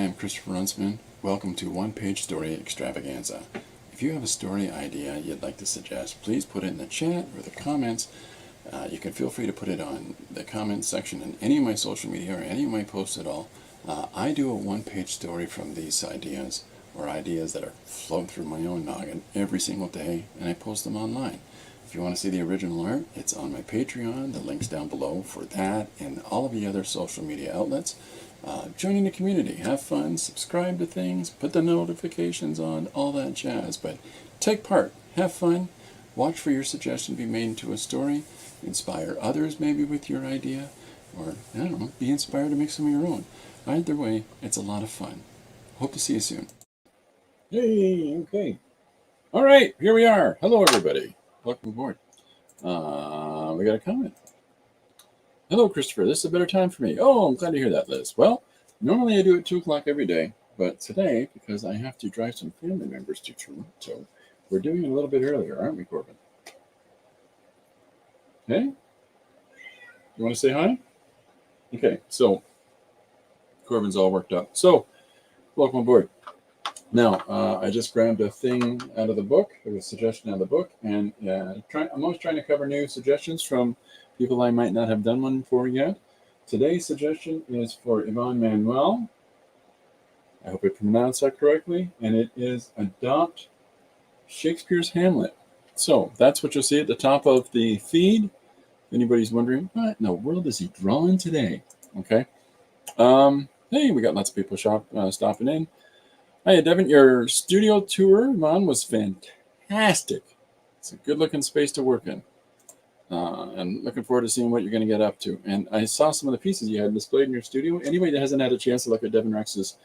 am Christopher Runsman. Welcome to One Page Story Extravaganza. If you have a story idea you'd like to suggest, please put it in the chat or the comments. You can feel free to put it on the comments section in any of my social media or any of my posts at all. I do a one-page story from these ideas or ideas that are flowing through my own noggin every single day, and I post them online. If you want to see the original art, it's on my Patreon. The link's down below for that and all of the other social media outlets. Join in the community, have fun, subscribe to things, put the notifications on, all that jazz. But take part, have fun, watch for your suggestion to be made into a story, inspire others maybe with your idea, or, I don't know, be inspired to make some of your own. Either way, it's a lot of fun. Hope to see you soon. Hey, okay. All right, here we are. Hello, everybody. Welcome aboard. We got a comment. Hello, Christopher. This is a better time for me. Oh, I'm glad to hear that, Liz. Well, normally I do it 2 o'clock every day, but today, because I have to drive some family members to Toronto, we're doing it a little bit earlier, aren't we, Corbin? Hey? You want to say hi? Okay, so Corbin's all worked up. So, welcome aboard. Now, I just grabbed a thing out of the book, a suggestion out of the book, and I'm always trying to cover new suggestions from people I might not have done one for yet. Today's suggestion is for Yvonne Manuel. I hope I pronounced that correctly, and it is Adopt Shakespeare's Hamlet. So that's what you'll see at the top of the feed. If anybody's wondering, what in the world is he drawing today? Okay. Hey, we got lots of people stopping in. Hi, Devin. Your studio tour, Yvonne, was fantastic. It's a good-looking space to work in. And looking forward to seeing what you're going to get up to. And I saw some of the pieces you had displayed in your studio. Anybody that hasn't had a chance to look at Devin Rex's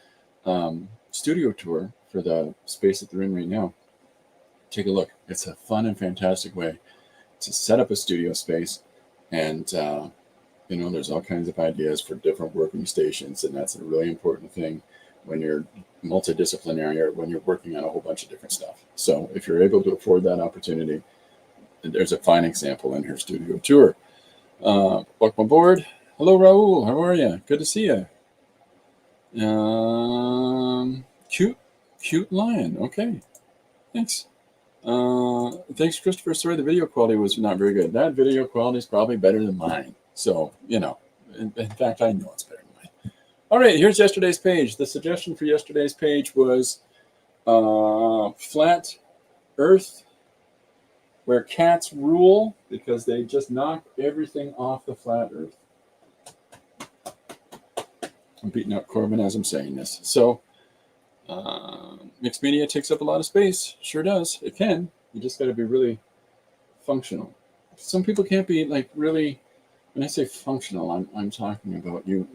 studio tour for the space that they're in right now, take a look. It's a fun and fantastic way to set up a studio space. And, there's all kinds of ideas for different working stations. And that's a really important thing when you're multidisciplinary or when you're working on a whole bunch of different stuff. So if you're able to afford that opportunity, there's a fine example in her studio tour. Welcome aboard. Hello, Raul. How are you? Good to see you. Cute lion. Okay. Thanks. Thanks, Christopher. Sorry, the video quality was not very good. That video quality is probably better than mine. So, in fact, I know it's better than mine. All right, here's yesterday's page. The suggestion for yesterday's page was flat earth where cats rule because they just knock everything off the flat earth. I'm beating up Corbin as I'm saying this. So, mixed media takes up a lot of space. Sure does. It can. You just got to be really functional. Some people can't be really, when I say functional, I'm talking about you.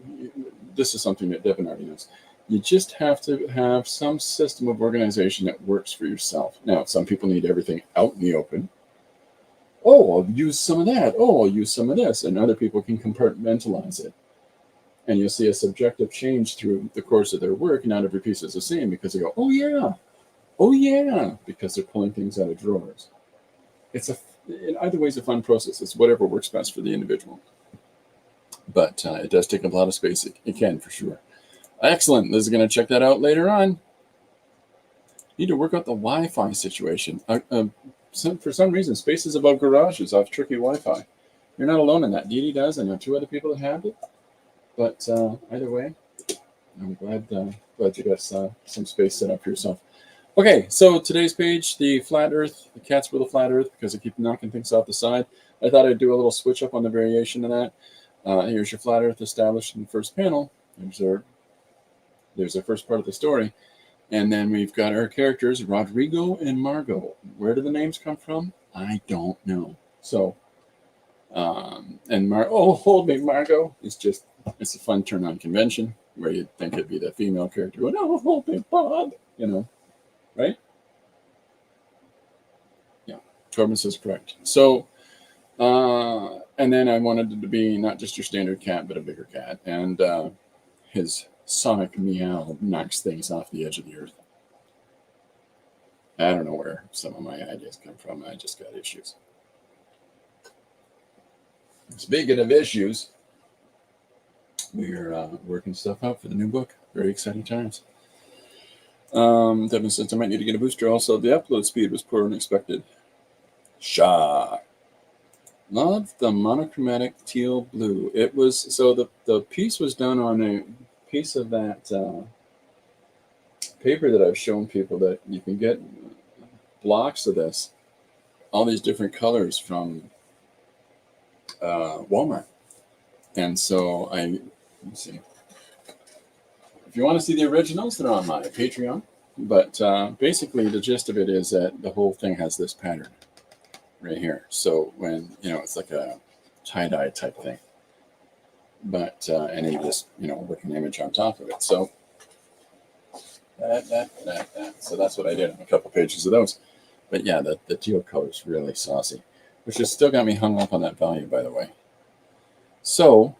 This is something that Devin already knows. You just have to have some system of organization that works for yourself. Now, some people need everything out in the open. Oh, I'll use some of that. Oh, I'll use some of this. And other people can compartmentalize it. And you'll see a subjective change through the course of their work. Not every piece is the same because they go, oh, yeah, because they're pulling things out of drawers. In either way, it's a fun process. It's whatever works best for the individual. But it does take a lot of space. It can, for sure. Excellent. Liz is going to check that out later on. Need to work out the Wi-Fi situation. For some reason, spaces above garages have tricky Wi-Fi. You're not alone in that. Dee Dee does. I know 2 other people that have it. But either way, I'm glad you got some space set up for yourself. Okay, so today's page, the flat earth, the cats rule the flat earth because they keep knocking things off the side. I thought I'd do a little switch up on the variation of that. Here's your flat earth established in the first panel. There's our first part of the story. And then we've got our characters, Rodrigo and Margot. Where do the names come from? I don't know. So, hold me, Margot. It's a fun turn on convention where you'd think it'd be the female character going, oh, hold me, Bob, right? Yeah, Corbin says correct. So, and then I wanted it to be not just your standard cat, but a bigger cat. And his sonic meow knocks things off the edge of the earth. I don't know where some of my ideas come from. I just got issues. Speaking of issues, we're working stuff out for the new book. Very exciting times. Devin says I might need to get a booster. Also, the upload speed was poorer than expected. Shock. Love the monochromatic teal blue. It was so the piece was done on a piece of that paper that I've shown people that you can get blocks of this, all these different colors from Walmart. And so let's see. If you want to see the originals, they're on my Patreon. But basically, the gist of it is that the whole thing has this pattern right here. So when, it's like a tie-dye type thing. But, and then you just, work an image on top of it. So that. So that's what I did on a couple pages of those. But yeah, the teal color is really saucy, which has still got me hung up on that value, by the way. So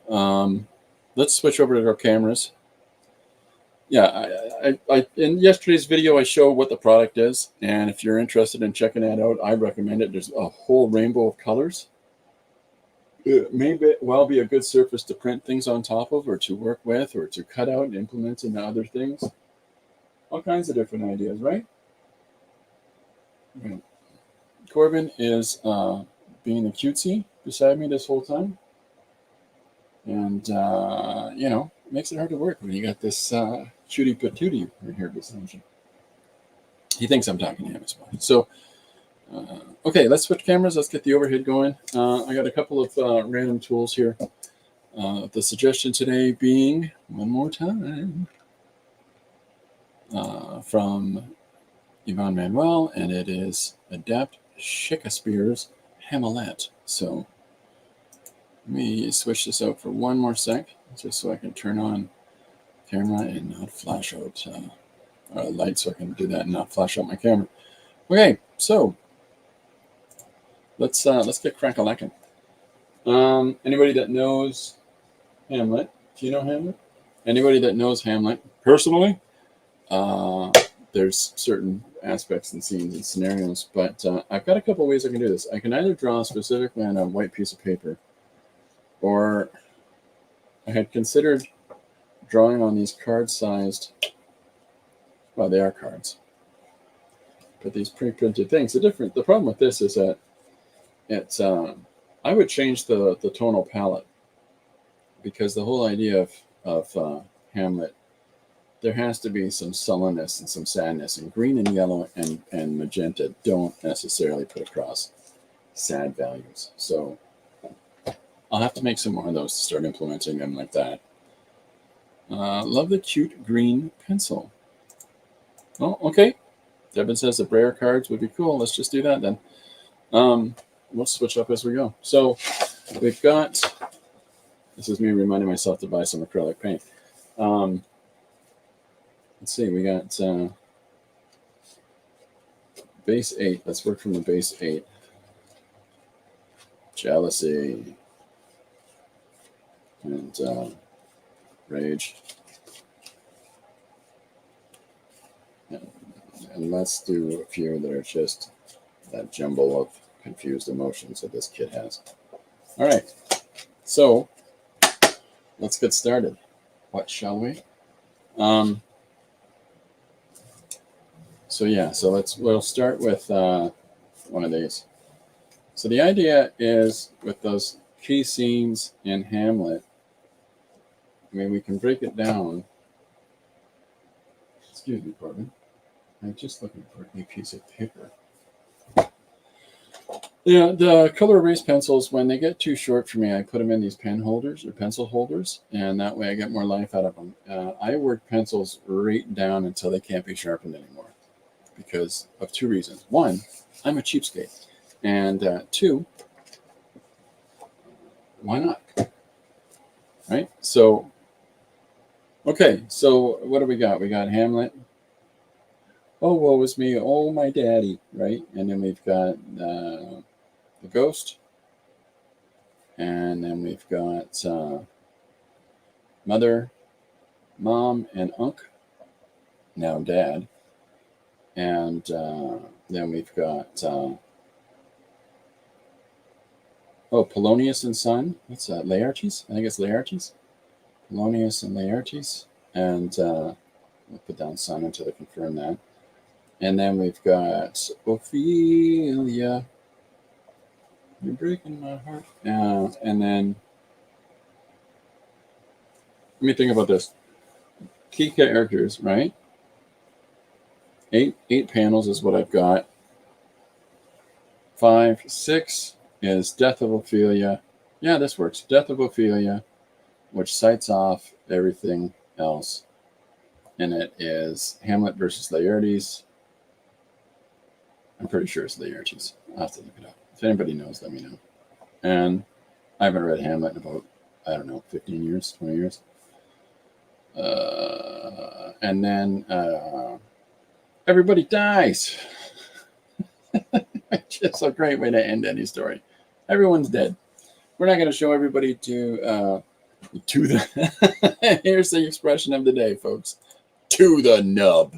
let's switch over to our cameras. Yeah, I in yesterday's video, I showed what the product is. And if you're interested in checking that out, I recommend it. There's a whole rainbow of colors. It may well be a good surface to print things on top of, or to work with, or to cut out and implement into other things. All kinds of different ideas, right? Corbin is being a cutesy beside me this whole time. And, it makes it hard to work when you got this cutie patootie right here beside you. He thinks I'm talking to him as well. So, okay, let's switch cameras. Let's get the overhead going. I got a couple of random tools here. The suggestion today being, one more time, from Yvonne Manuel, and it is Adapt Shakespeare's Hamlet. So let me switch this out for one more sec, just so I can turn on camera and not flash out light, so I can do that and not flash out my camera. Okay, so let's get crack-a-lackin'. Anybody that knows Hamlet? Do you know Hamlet? Anybody that knows Hamlet personally? There's certain aspects and scenes and scenarios, but I've got a couple ways I can do this. I can either draw specifically on a white piece of paper, or I had considered drawing on these card-sized, well, they are cards, but these pre-printed things. The problem with this is that it's, I would change the tonal palette, because the whole idea of Hamlet, there has to be some sullenness and some sadness, and green and yellow and magenta don't necessarily put across sad values. So I'll have to make some more of those to start implementing them like that. Love the cute green pencil. Oh, okay. Devin says the Braille cards would be cool. Let's just do that then. We'll switch up as we go. So we've got, this is me reminding myself to buy some acrylic paint. Let's see, we got base 8. Let's work from the base 8. Jealousy. And rage. And let's do a few that are just that jumble of confused emotions that this kid has. All right, so let's get started. What shall we? So we'll start with one of these. So the idea is, with those key scenes in Hamlet, I mean, we can break it down. Excuse me, Corbin. I'm just looking for a new piece of paper. Yeah, the color erase pencils, when they get too short for me, I put them in these pen holders or pencil holders, and that way I get more life out of them. I work pencils right down until they can't be sharpened anymore, because of two reasons. One, I'm a cheapskate. And two, why not? Right? So, okay, so what do we got? We got Hamlet. Oh, woe is me. Oh, my daddy. Right? And then we've got the ghost. And then we've got mother, mom, and unc. Now dad. And then we've got, Polonius and son. What's that? Laertes? I think it's Laertes. Polonius and Laertes. And we'll put down Simon to confirm that. And then we've got Ophelia. You're breaking my heart. And then let me think about this. Key characters, right? Eight panels is what I've got. 5, 6 is Death of Ophelia. Yeah, this works. Death of Ophelia, which cites off everything else. And it is Hamlet versus Laertes. I'm pretty sure it's Laertes. I'll have to look it up. If anybody knows, let me know. And I haven't read Hamlet in about, 15 years, 20 years. And then everybody dies. Just a great way to end any story. Everyone's dead. We're not going to show everybody to the. Here's the expression of the day, folks. To the nub.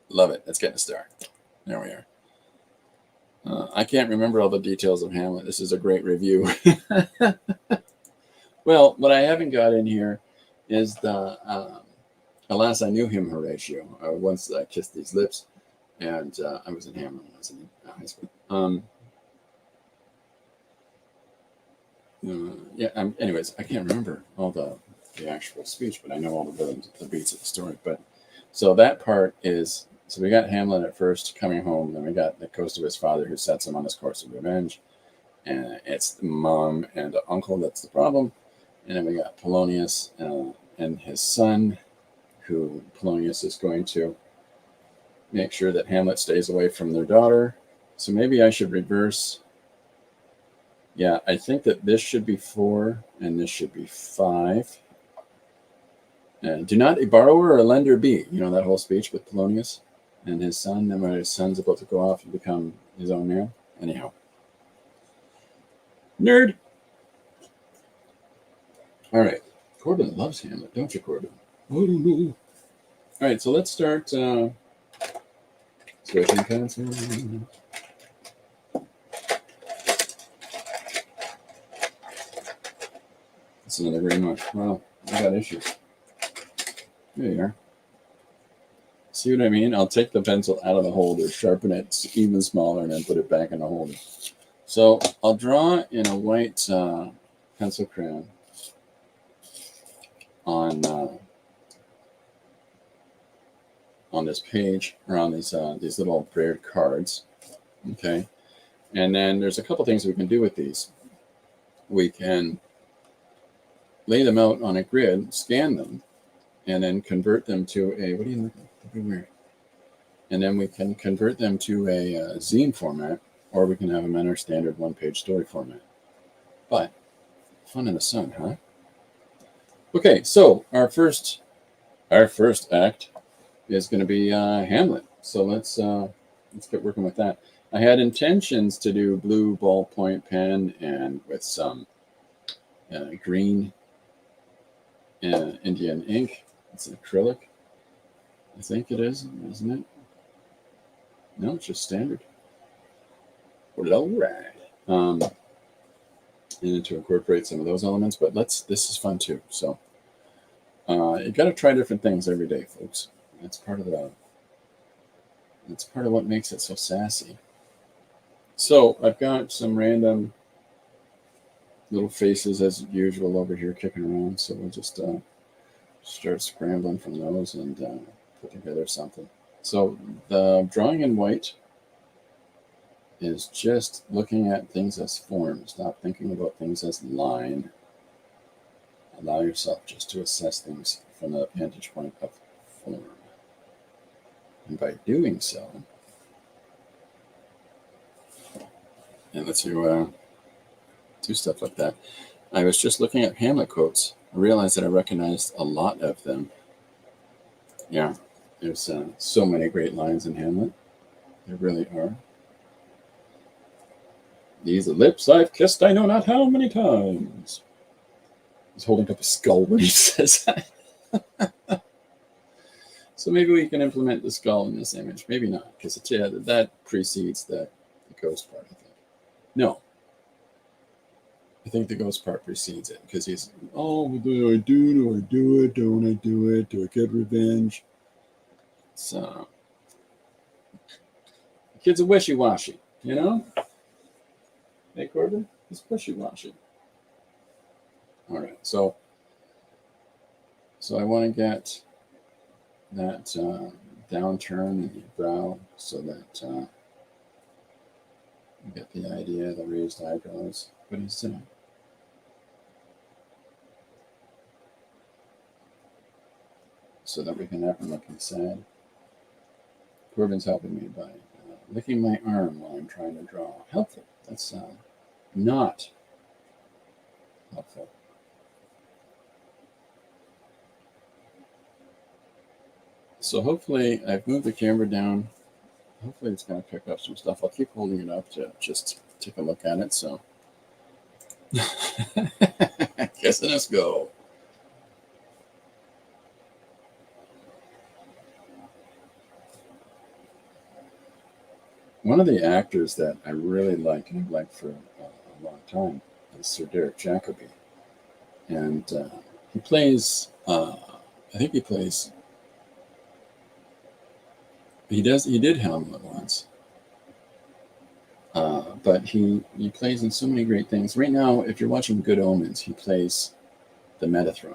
Love it. Let's get a star. There we are. I can't remember all the details of Hamlet. This is a great review. Well, what I haven't got in here is the Alas, I Knew Him, Horatio. Once I Kissed These Lips. And I was in Hamlet when I was in high school. Anyways, I can't remember all the actual speech, but I know all the beats of the story. But so that part is, so we got Hamlet at first coming home, then we got the ghost of his father who sets him on his course of revenge, and it's the mom and the uncle that's the problem, and then we got Polonius and his son, who Polonius is going to make sure that Hamlet stays away from their daughter. So maybe I should reverse. Yeah, I think that this should be 4 and this should be 5. Do not a borrower or a lender be. You know that whole speech with Polonius and his son, then when his son's about to go off and become his own man. Anyhow. Nerd. All right. Corbin loves Hamlet, don't you, Corbin? All right, so let's start switching pencil. That's another green one. Wow, I got issues. There you are. See what I mean? I'll take the pencil out of the holder, sharpen it even smaller, and then put it back in the holder. So I'll draw in a white pencil crayon on this page, or on these little braid cards. Okay, and then there's a couple things we can do with these. We can lay them out on a grid, scan them, and then convert them to a, what are you looking at? Weird. And then we can convert them to a zine format, or we can have them in our standard one-page story format. But fun in the sun, huh? Okay, so our first act is going to be Hamlet. So let's get working with that. I had intentions to do blue ballpoint pen and with some green Indian ink. It's an acrylic. I think it is, isn't it? No, it's just standard. Well, all right. And then to incorporate some of those elements, but this is fun too. So you got to try different things every day, folks. That's part of what makes it so sassy. So I've got some random little faces as usual over here kicking around. So we'll just start scrambling from those and put together something. So the drawing in white is just looking at things as form. Stop thinking about things as line. Allow yourself just to assess things from the vantage point of form. And by doing so, and let's do stuff like that. I was just looking at Hamlet quotes. I realized that I recognized a lot of them. Yeah, there's so many great lines in Hamlet. There really are. These lips I've kissed I know not how many times. He's holding up a skull when he says that. So maybe we can implement the skull in this image. Maybe not, because that precedes the ghost part, I think. No. I think the ghost part precedes it because he's, oh, do I do? Do I do it? Don't I do it? Do I get revenge? So, the kid's a wishy-washy, you know? Hey, Corbin, he's wishy-washy. All right, so I want to get that downturn in your brow so that you get the idea, the raised eyebrows. But he's so that we can have him looking sad. Corbin's helping me by licking my arm while I'm trying to draw. Helpful. That's not helpful. So hopefully I've moved the camera down. Hopefully it's going to pick up some stuff. I'll keep holding it up to just take a look at it. So kissing us go. One of the actors that I really like, and I've liked for a long time, is Sir Derek Jacobi. And he plays, I think he plays, he did Hamlet once. But he plays in so many great things. Right now, if you're watching Good Omens, he plays the Metatron,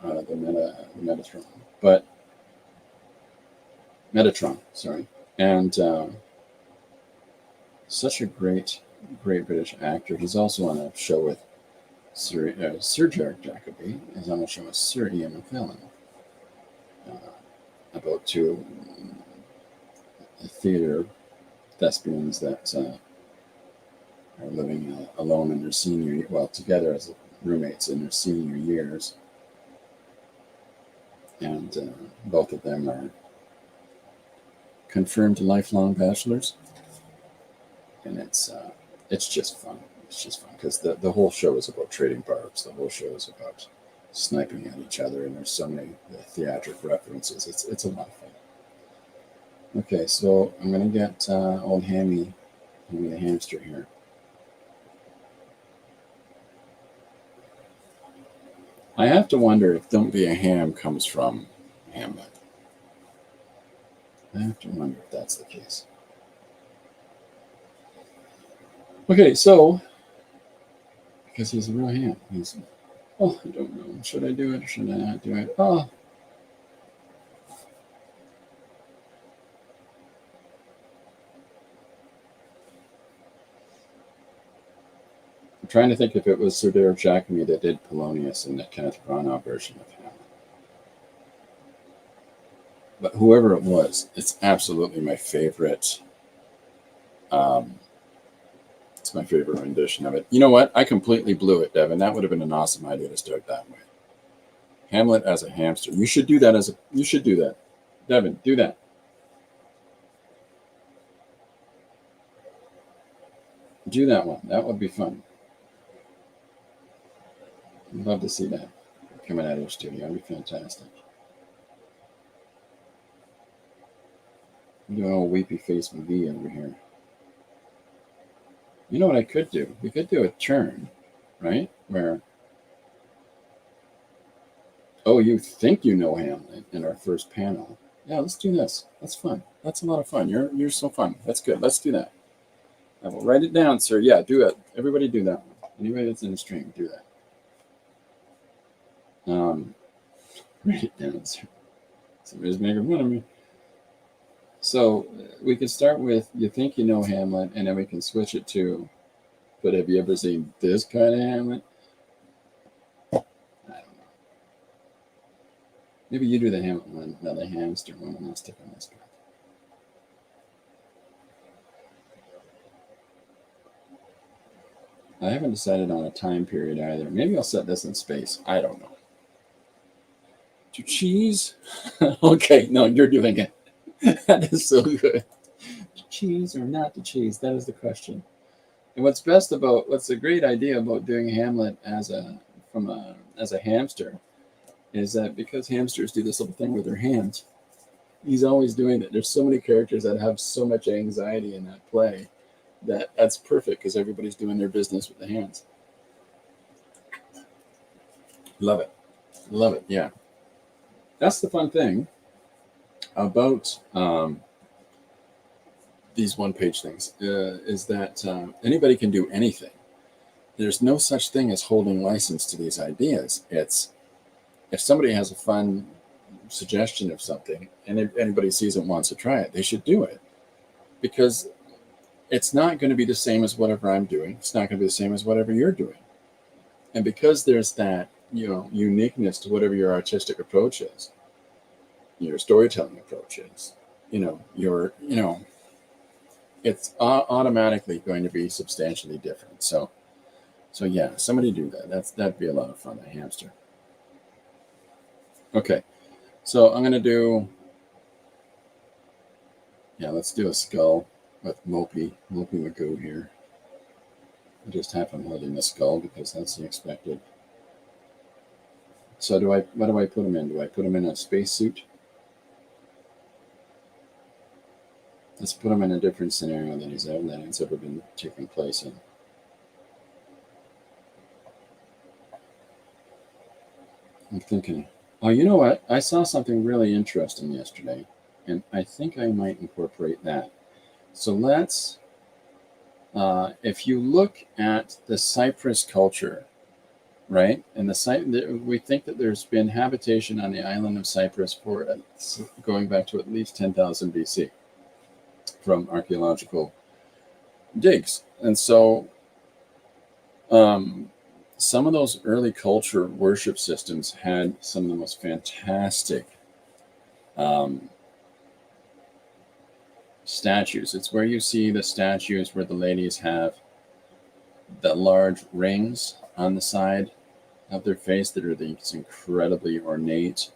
sorry. And such a great British actor. He's also on a show with Sir Derek Jacobi. He's on a show with Sir Ian McKellen about two theater thespians that are living alone in their together as roommates in their senior years. And both of them are confirmed lifelong bachelors. And it's just fun. It's just fun because the whole show is about trading barbs. The whole show is about sniping at each other, and there's so many theatric references. It's a lot of fun. Okay, so I'm gonna get old Hammy the hamster here. I have to wonder if "Don't Be a Ham" comes from Hamlet. I have to wonder if that's the case. Okay, so because he's a real ham, I don't know. Should I do it or should I not do it? Oh. I'm trying to think if it was Sir Derek Jacobi that did Polonius in the Kenneth Branagh version of Hamlet. But whoever it was, it's absolutely my favorite. It's my favorite rendition of it. You know what? I completely blew it, Devin. That would have been an awesome idea to start that way. Hamlet as a hamster. You should do that you should do that. Devin, do that. Do that one. That would be fun. I'd love to see that coming out of your studio. That'd be fantastic. I'm doing a weepy face McGee over here. You know what I could do? We could do a turn, right? Where, oh, you think you know Hamlet in our first panel. Yeah, let's do this. That's fun. That's a lot of fun. You're so fun. That's good. Let's do that. I will write it down, sir. Yeah, do it. Everybody do that one. Anybody that's in the stream, do that. Write it down, sir. Somebody's making fun of me. So we can start with "You think you know Hamlet," and then we can switch it to, "But have you ever seen this kind of Hamlet?" I don't know. Maybe you do the Hamlet one, the hamster one, and I'll stick on this guy. I haven't decided on a time period either. Maybe I'll set this in space. I don't know. To cheese? Okay, no, you're doing it. That is so good. To cheese or not to cheese? That is the question. And what's a great idea about doing Hamlet as a hamster is that because hamsters do this little thing with their hands, he's always doing it. There's so many characters that have so much anxiety in that play that's perfect because everybody's doing their business with the hands. Love it. Love it. Yeah. That's the fun thing about these one-page things, is that anybody can do anything. There's no such thing as holding license to these ideas. It's if somebody has a fun suggestion of something and if anybody sees it and wants to try it, they should do it, because it's not going to be the same as whatever I'm doing. It's not going to be the same as whatever you're doing. And because there's that, uniqueness to whatever your artistic approach is, your storytelling approach is, it's automatically going to be substantially different. So yeah, somebody do that. That'd be a lot of fun, a hamster. Okay, so I'm gonna do, let's do a skull with Mopey Magoo here. I just have him holding the skull because that's the expected. So what do I put him in? Do I put him in a spacesuit? Let's put him in a different scenario that he's ever been taking place in. I'm thinking, oh, you know what? I saw something really interesting yesterday, and I think I might incorporate that. So let's, if you look at the Cyprus culture, right? And we think that there's been habitation on the island of Cyprus for going back to at least 10,000 BC from archaeological digs. And so some of those early culture worship systems had some of the most fantastic statues. It's where you see the statues where the ladies have the large rings on the side of their face that are these incredibly ornate,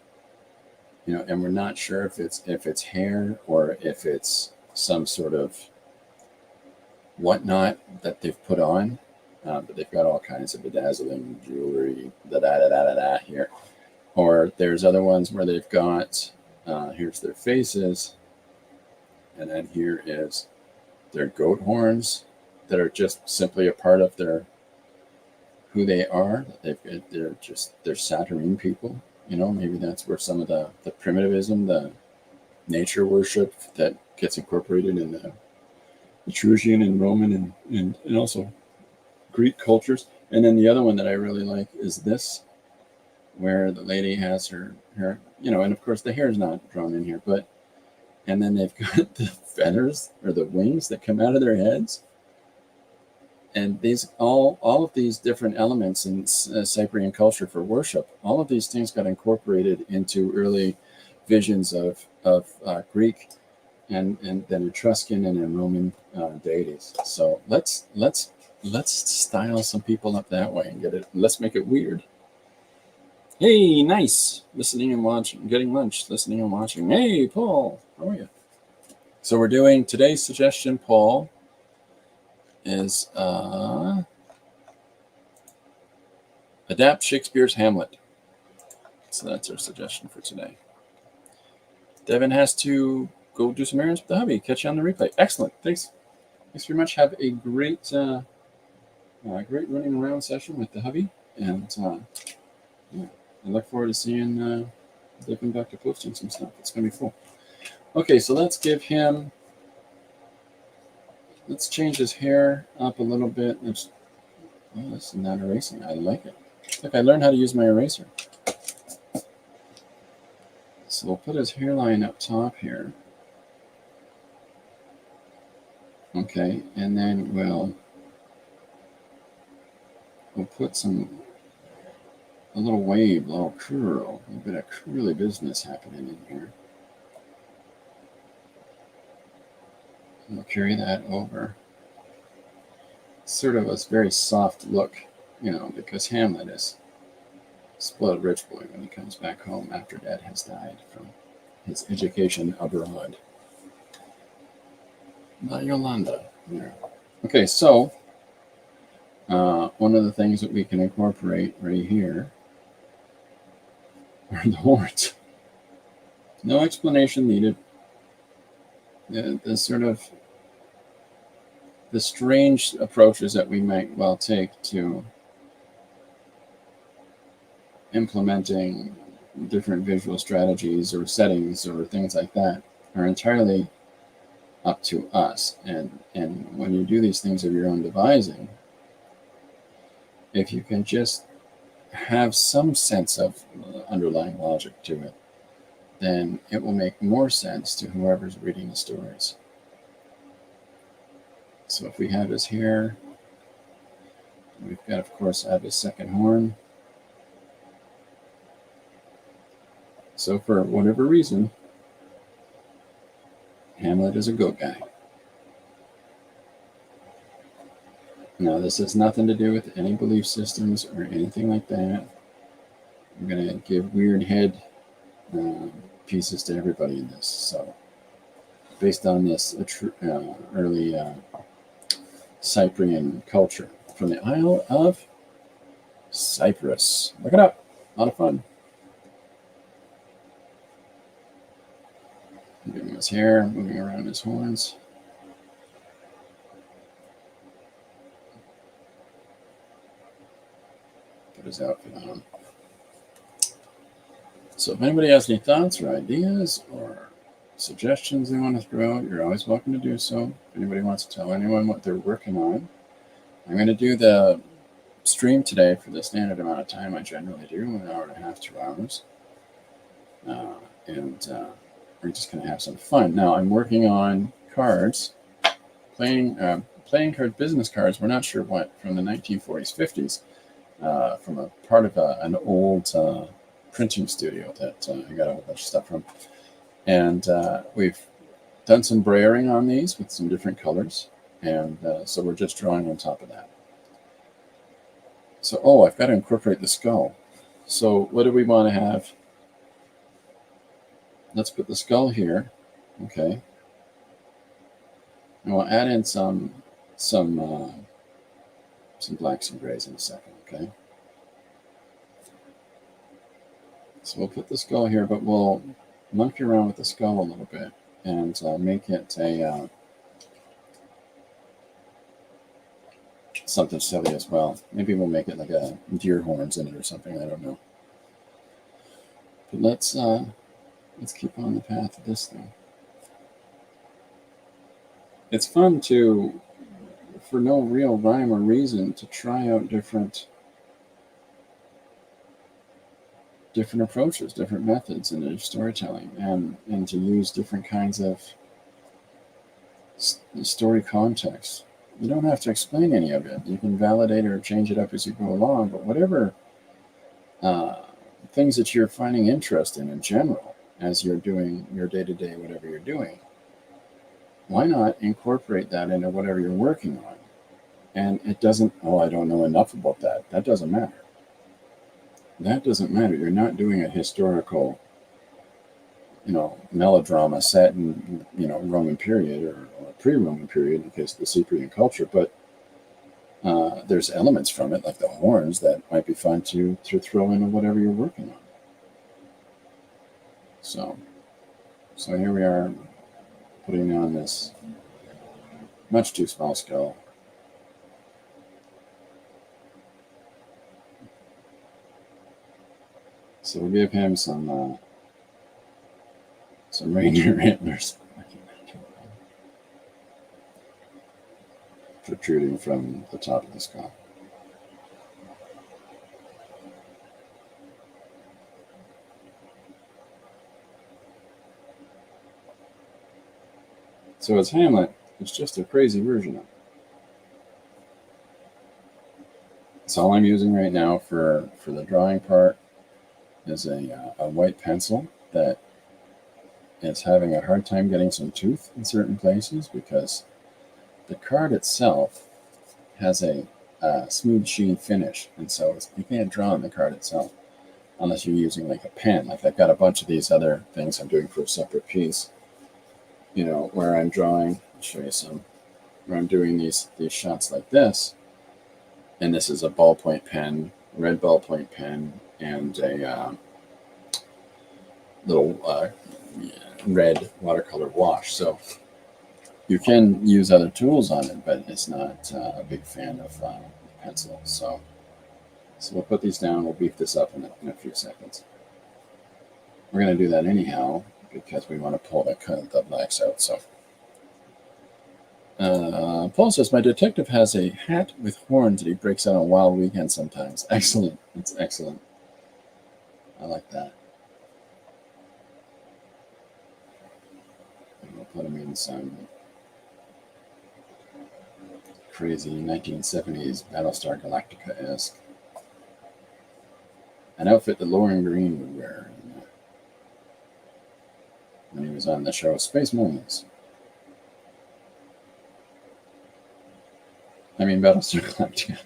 and we're not sure if it's hair or if it's some sort of whatnot that they've put on, but they've got all kinds of bedazzling jewelry, here. Or there's other ones where they've got, here's their faces, and then here is their goat horns that are just simply a part of who they are. They're Saturnine people. Maybe that's where some of the primitivism, the nature worship that gets incorporated in the Etruscan and Roman and also Greek cultures. And then the other one that I really like is this, where the lady has her hair, and of course the hair is not drawn in here, and then they've got the feathers or the wings that come out of their heads. And these all of these different elements in Cyprian culture for worship, all of these things got incorporated into early visions of Greek and then Etruscan and then Roman deities. So let's style some people up that way and get it. Let's make it weird. Hey, nice. Listening and watching, getting lunch, listening and watching. Hey, Paul, how are you? So we're doing today's suggestion, Paul, is adapt Shakespeare's Hamlet. So that's our suggestion for today. Devin has to go do some errands with the hubby. Catch you on the replay. Excellent. Thanks very much. Have a great great running around session with the hubby. And I look forward to seeing Devin back to posting some stuff. It's going to be cool. Okay, so let's change his hair up a little bit. This is not erasing. I like it. Look, I learned how to use my eraser. So we'll put his hairline up top here. Okay, and then we'll put a little wave, a little curl, a bit of curly business happening in here. And we'll carry that over. Sort of a very soft look, because Hamlet is a spoiled rich boy when he comes back home after Dad has died from his education abroad. Not Yolanda. Yeah. Okay, so one of the things that we can incorporate right here are the horns. No explanation needed. The strange approaches that we might well take to implementing different visual strategies or settings or things like that are entirely up to us. And when you do these things of your own devising, if you can just have some sense of underlying logic to it, then it will make more sense to whoever's reading the stories. So if we have his hair, we've got, of course, have his second horn. So for whatever reason, Hamlet is a goat guy. Now, this has nothing to do with any belief systems or anything like that. I'm going to give weird head pieces to everybody in this. So, based on this early Cyprian culture from the Isle of Cyprus. Look it up. A lot of fun. Moving his hair, moving around his horns. Put his outfit on. So if anybody has any thoughts or ideas or suggestions they want to throw out, you're always welcome to do so. If anybody wants to tell anyone what they're working on, I'm going to do the stream today for the standard amount of time I generally do, 1.5 hours, 2 hours. We're just going to have some fun. Now, I'm working on cards, playing card business cards. We're not sure what, from the 1940s, 50s, from a part of an old printing studio that I got a whole bunch of stuff from. And we've done some brayering on these with some different colors. And so we're just drawing on top of that. So, I've got to incorporate the skull. So what do we want to have? Let's put the skull here. Okay. And we'll add in some blacks and grays in a second. Okay. So we'll put the skull here, but we'll monkey around with the skull a little bit and make it a something silly as well. Maybe we'll make it like a deer horns in it or something. I don't know. But let's keep on the path of this thing. It's fun to, for no real rhyme or reason, to try out different approaches, different methods in their storytelling, and to use different kinds of story context. You don't have to explain any of it. You can validate or change it up as you go along, but whatever things that you're finding interest in general, as you're doing your day-to-day, whatever you're doing, why not incorporate that into whatever you're working on? And it doesn't, I don't know enough about that. That doesn't matter. That doesn't matter. You're not doing a historical, melodrama set in, Roman period or pre-Roman period in the case of the Cyprian culture, but there's elements from it, like the horns, that might be fun to throw into whatever you're working on. So here we are putting on this much too small skull. So we'll give him some reindeer antlers protruding from the top of the skull. So it's Hamlet. It's just a crazy version of it. So all I'm using right now for the drawing part is a white pencil that is having a hard time getting some tooth in certain places because the card itself has a smooth sheen finish, and so you can't draw on the card itself unless you're using like a pen. Like I've got a bunch of these other things I'm doing for a separate piece, where I'm drawing. I'll show you some. Where I'm doing these shots like this, and this is a ballpoint pen, red ballpoint pen, and a little red watercolor wash. So you can use other tools on it, but it's not a big fan of pencil. So So we'll put these down. We'll beef this up in a few seconds. We're going to do that anyhow because we want to pull the blacks out. So Paul says, my detective has a hat with horns that he breaks out on wild weekends sometimes. Excellent. It's excellent. I like that. And we'll put him in some crazy 1970s Battlestar Galactica-esque. An outfit that Lauren Green would wear when he was on the show Space Moments. I mean, Battlestar Galactica.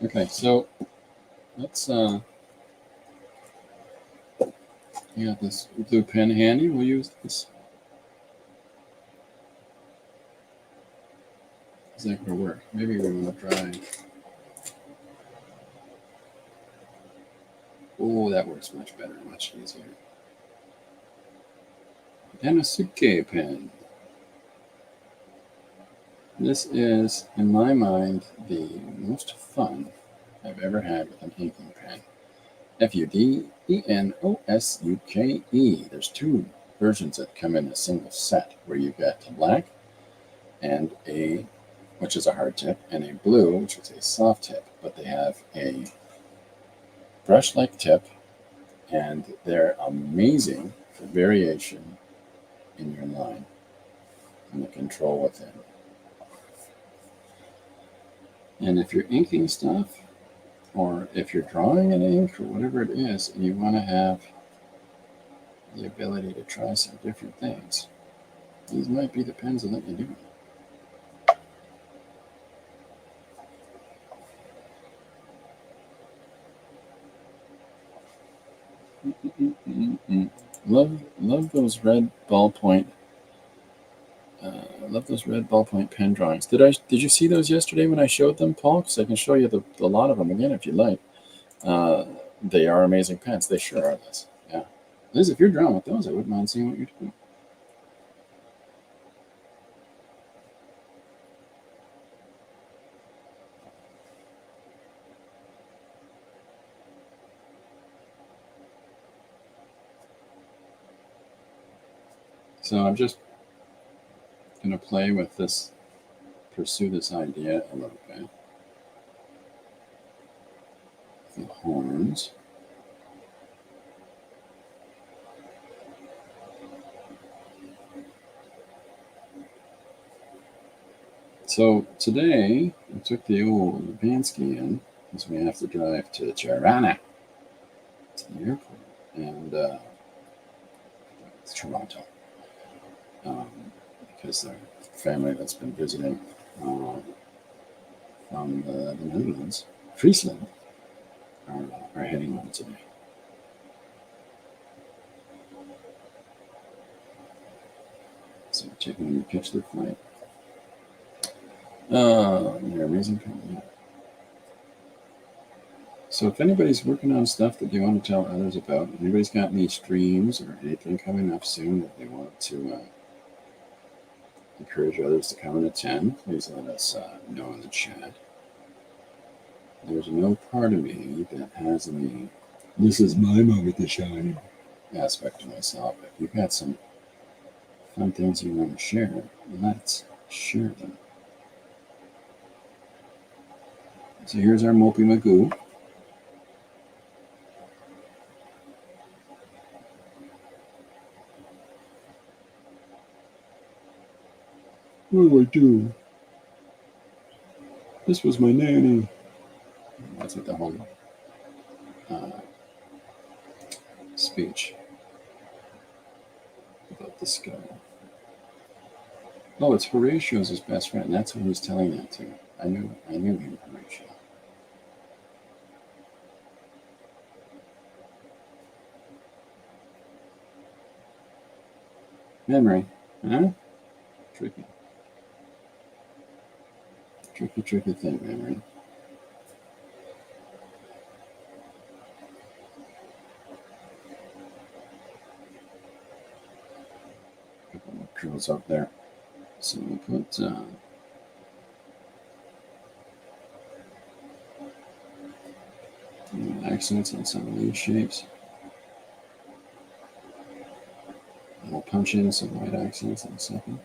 Okay, so let's you got this blue pen handy. We'll use this. Is that going to work? Maybe we want to try. Oh, that works much better, much easier. Denosuke pen. This is, in my mind, the most fun I've ever had with an inking pen. F-U-D-E-N-O-S-U-K-E. There's two versions that come in a single set where you get black and which is a hard tip, and a blue, which is a soft tip, but they have a brush-like tip, and they're amazing for variation in your line and the control within. And if you're inking stuff, or if you're drawing an ink or whatever it is, and you want to have the ability to try some different things, these might be the pens that let you do it. Love those red ballpoint. Love those red ballpoint pen drawings. Did you see those yesterday when I showed them, Paul? Because I can show you a lot of them again if you like. They are amazing pens. They sure are, Liz. Yeah, Liz, if you're drawing with those, I wouldn't mind seeing what you're doing. So I'm just going to play with this, pursue this idea a little bit. The horns. So today I took the old Vansky in because we have to drive to Tirana, to the airport, and it's Toronto, because the family that's been visiting from the Netherlands, Friesland, are heading home today. So we're taking them to catch their flight. They're amazing company. So if anybody's working on stuff that they want to tell others about, if anybody's got any streams or anything coming up soon that they want to encourage others to come and attend, please let us know in the chat. There's no part of me that has any, this is my moment to shine aspect to myself. If you've got some fun things you want to share, let's share them. So here's our Mopey Magoo. What do I do? This was my nanny. That's what the whole speech about the skull. Oh, it's Horatio's his best friend. That's who he's telling that to. I knew him, Horatio. Memory, huh? Tricky thing, memory. curls up there. So we'll put accents on some of these shapes. And we'll punch in some white accents in a second.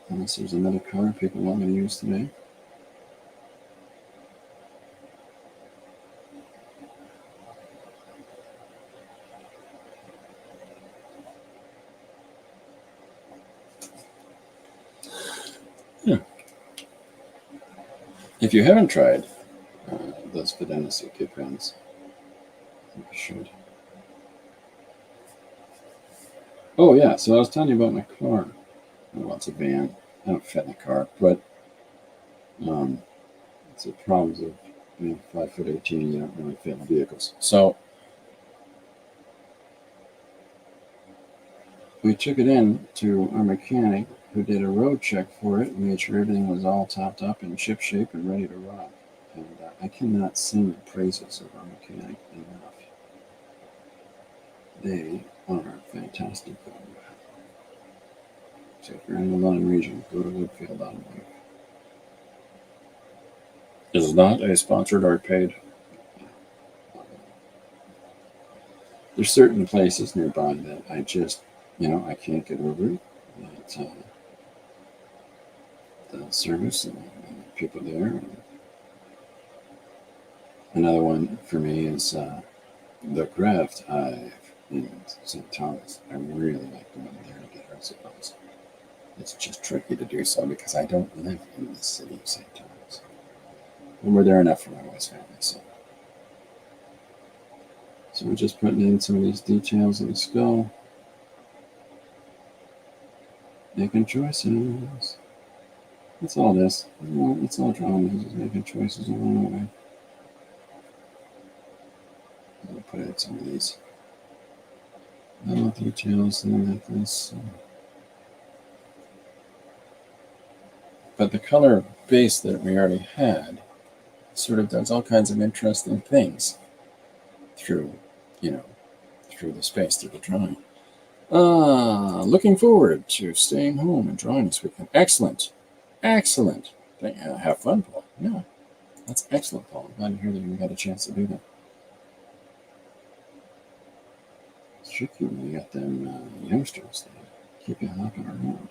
Unless there's another color people want me to use today. Yeah. If you haven't tried those Fidenza kit pens, you should. Oh yeah, so I was telling you about my car. Well, it's a van. I don't fit in the car, but it's the problems of being 5'18". You don't really fit in vehicles. So we took it in to our mechanic, who did a road check for it and made sure everything was all topped up in ship shape and ready to rock. And I cannot sing the praises of our mechanic enough. They are fantastic. So if you're in the London region, go to Woodfield Automotive. This is not a sponsored or paid. There's certain places nearby that I just, I can't get over it. The service and the people there. And another one for me is the Craft Hive in St. Thomas. I really like going there to get our supplies. It's just tricky to do so because I don't live in the city of St. Thomas. And we're there enough for my wife's family. So we're just putting in some of these details of the skull. Making choices. That's all this. It's all drawing. Just making choices along the way. I'll put in some of these little details like this. But the color base that we already had sort of does all kinds of interesting things through the space, through the drawing. Looking forward to staying home and drawing this weekend. Excellent. Have fun, Paul. Yeah, that's excellent, Paul. I'm glad to hear that you got a chance to do that. It's tricky when you got them youngsters that keep you hopping around.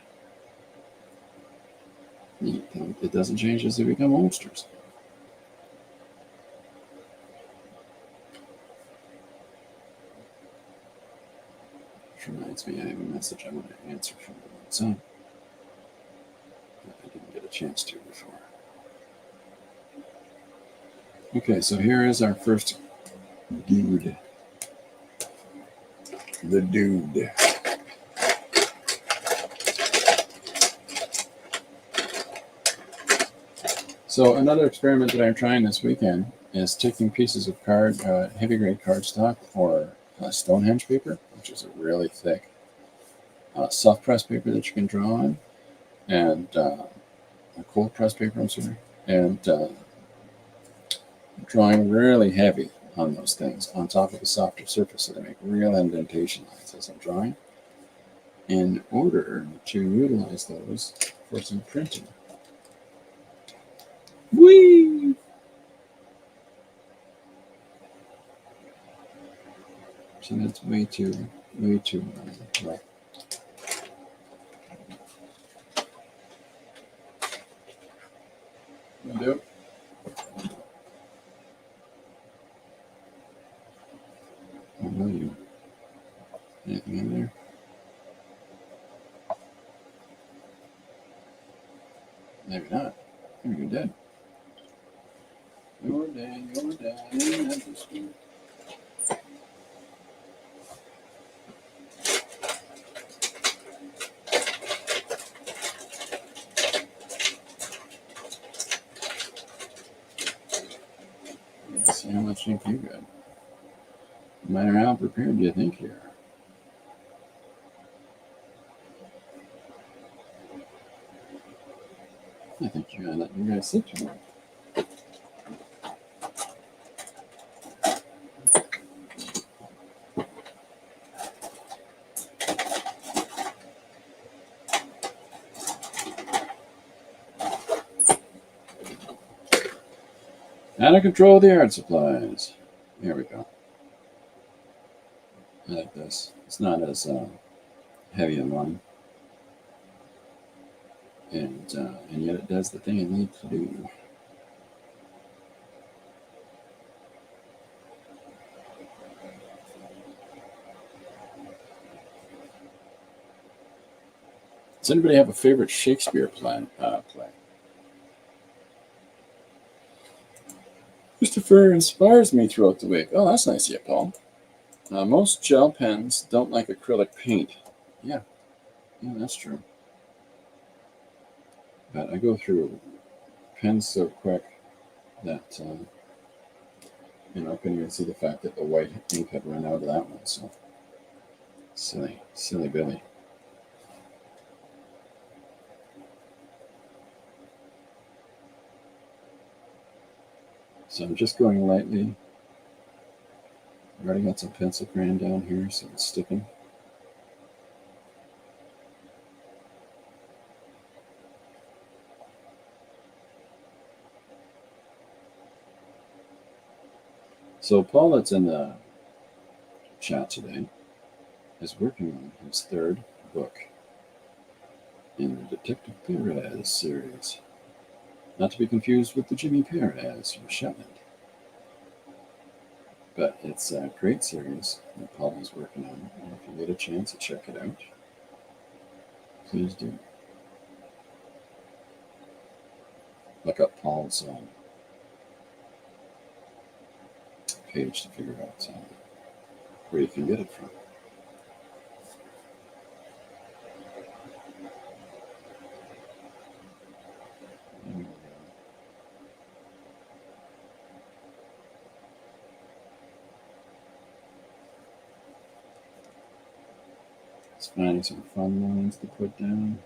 It doesn't change as they become oldsters. Which reminds me, I have a message I want to answer from the son. I didn't get a chance to before. Okay, so here is our first dude. The dude. So another experiment that I'm trying this weekend is taking pieces of heavy grade cardstock or Stonehenge paper, which is a really thick soft press paper that you can draw on, and a cold press paper, and drawing really heavy on those things on top of a softer surface so they make real indentation lines as I'm drawing, in order to utilize those for some printing. Whee! So that's way too right. Do. I know you. Anything in there? Maybe not. Maybe you're dead. You're dead. Let's see how much ink you got. No matter how prepared you think you are. I think you're gonna let you guys sit too much. Out of control of the art supplies. There we go. I like this. It's not as heavy a line. And yet it does the thing it needs to do. Does anybody have a favorite Shakespeare play? Christopher inspires me throughout the week. Oh, that's nice of you, Paul. Most gel pens don't like acrylic paint. Yeah, that's true. But I go through pens so quick that I couldn't even see the fact that the white ink had run out of that one. So silly Billy. So I'm just going lightly. I've already got some pencil crayon down here, so it's sticking. So Paul, that's in the chat today, is working on his third book in the Detective Perez series. Not to be confused with the Jimmy Perez from Shetland. But it's a great series that Paul is working on. And if you get a chance to check it out, please do. Look up Paul's page to figure out where you can get it from. Just finding some fun lines to put down.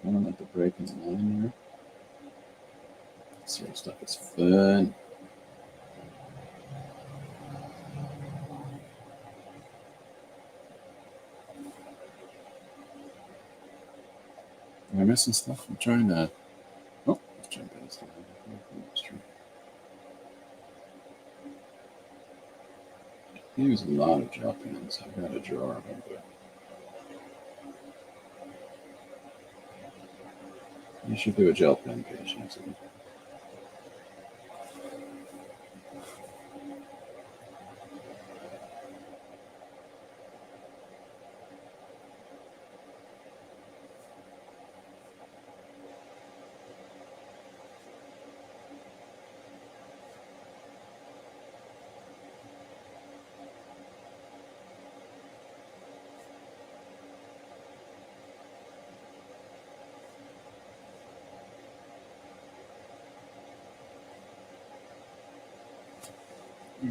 I don't like the break in the line there. This sort of stuff is fun. Am I missing stuff? I'm trying to. Oh, let's jump past that. I use a lot of gel pens. I've got a drawer of them, but you should do a gel pen page next week.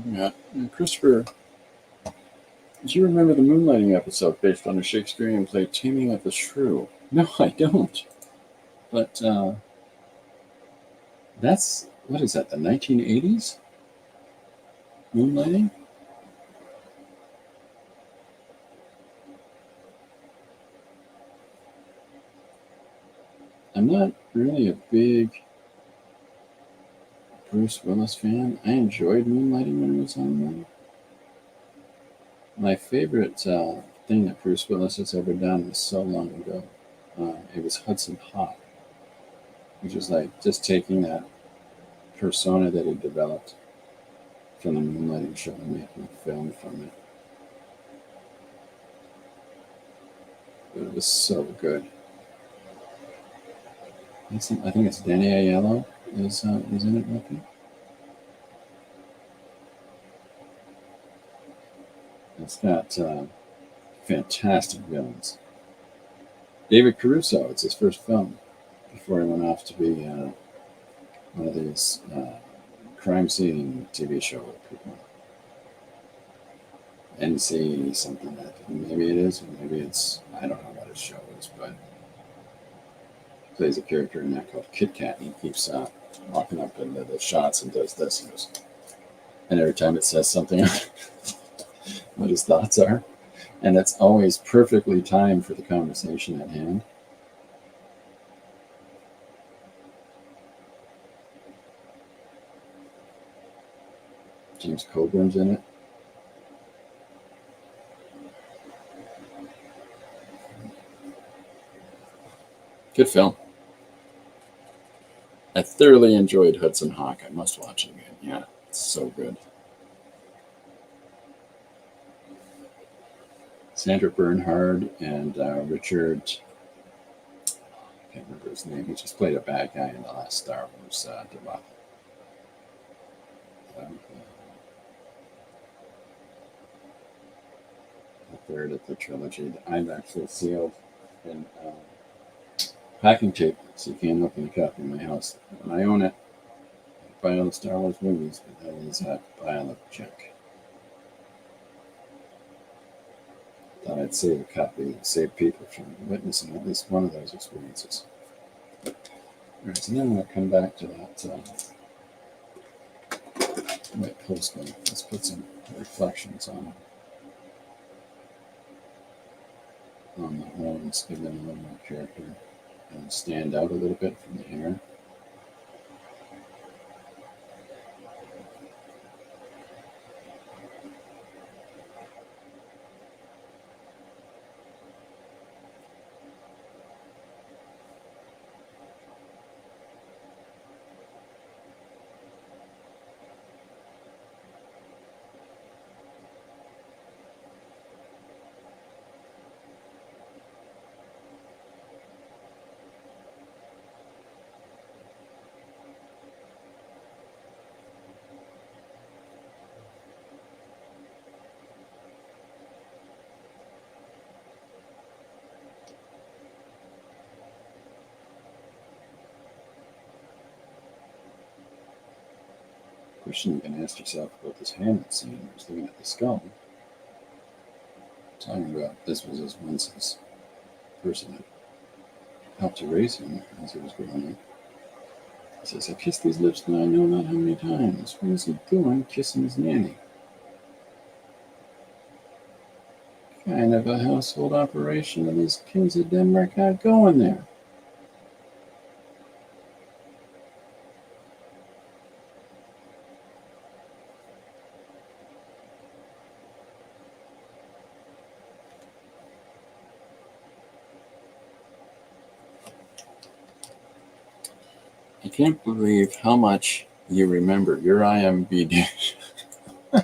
Yeah, and Christopher, do you remember the moonlighting episode based on a Shakespearean play, Taming of the Shrew? No, I don't. But that's, what is that, the 1980s? Moonlighting? I'm not really a big Bruce Willis fan. I enjoyed Moonlighting when it was on there. My favorite thing that Bruce Willis has ever done was so long ago. It was Hudson Hawk, which is like just taking that persona that he developed from the Moonlighting show and making a film from it. But it was so good. I think it's Danny Aiello is in it with him. It's got fantastic villains. David Caruso, it's his first film before he went off to be one of these crime scene TV show people. NC something that maybe it is, or maybe it's, I don't know what his show is, but plays a character in that called Kit Kat, and he keeps walking up into the shots and does this. And every time it says something, what his thoughts are. And it's always perfectly timed for the conversation at hand. James Coburn's in it. Good film. I thoroughly enjoyed Hudson Hawk. I must watch it again. Yeah, it's so good. Sandra Bernhard and Richard, I can't remember his name. He just played a bad guy in the last Star Wars debacle. The third of the trilogy. I've actually sealed in packing tape, so you can't open a copy in my house. And I own it. I buy all the Star Wars movies, but that is a pile of junk. Thought I'd save a copy, save people from witnessing at least one of those experiences. All right, so now I'm going to come back to that white postman. Let's put some reflections on the horns, give them a little more character and stand out a little bit from the hair. Question you can ask yourself about this Hamlet scene, I was looking at the skull, talking about this was his once his person that helped to raise him as he was growing up. He says, I kissed his lips now I know not how many times. Where is he going kissing his nanny? Kind of a household operation of these kings of Denmark got going there. I can't believe how much you remember. Your IMDb. No,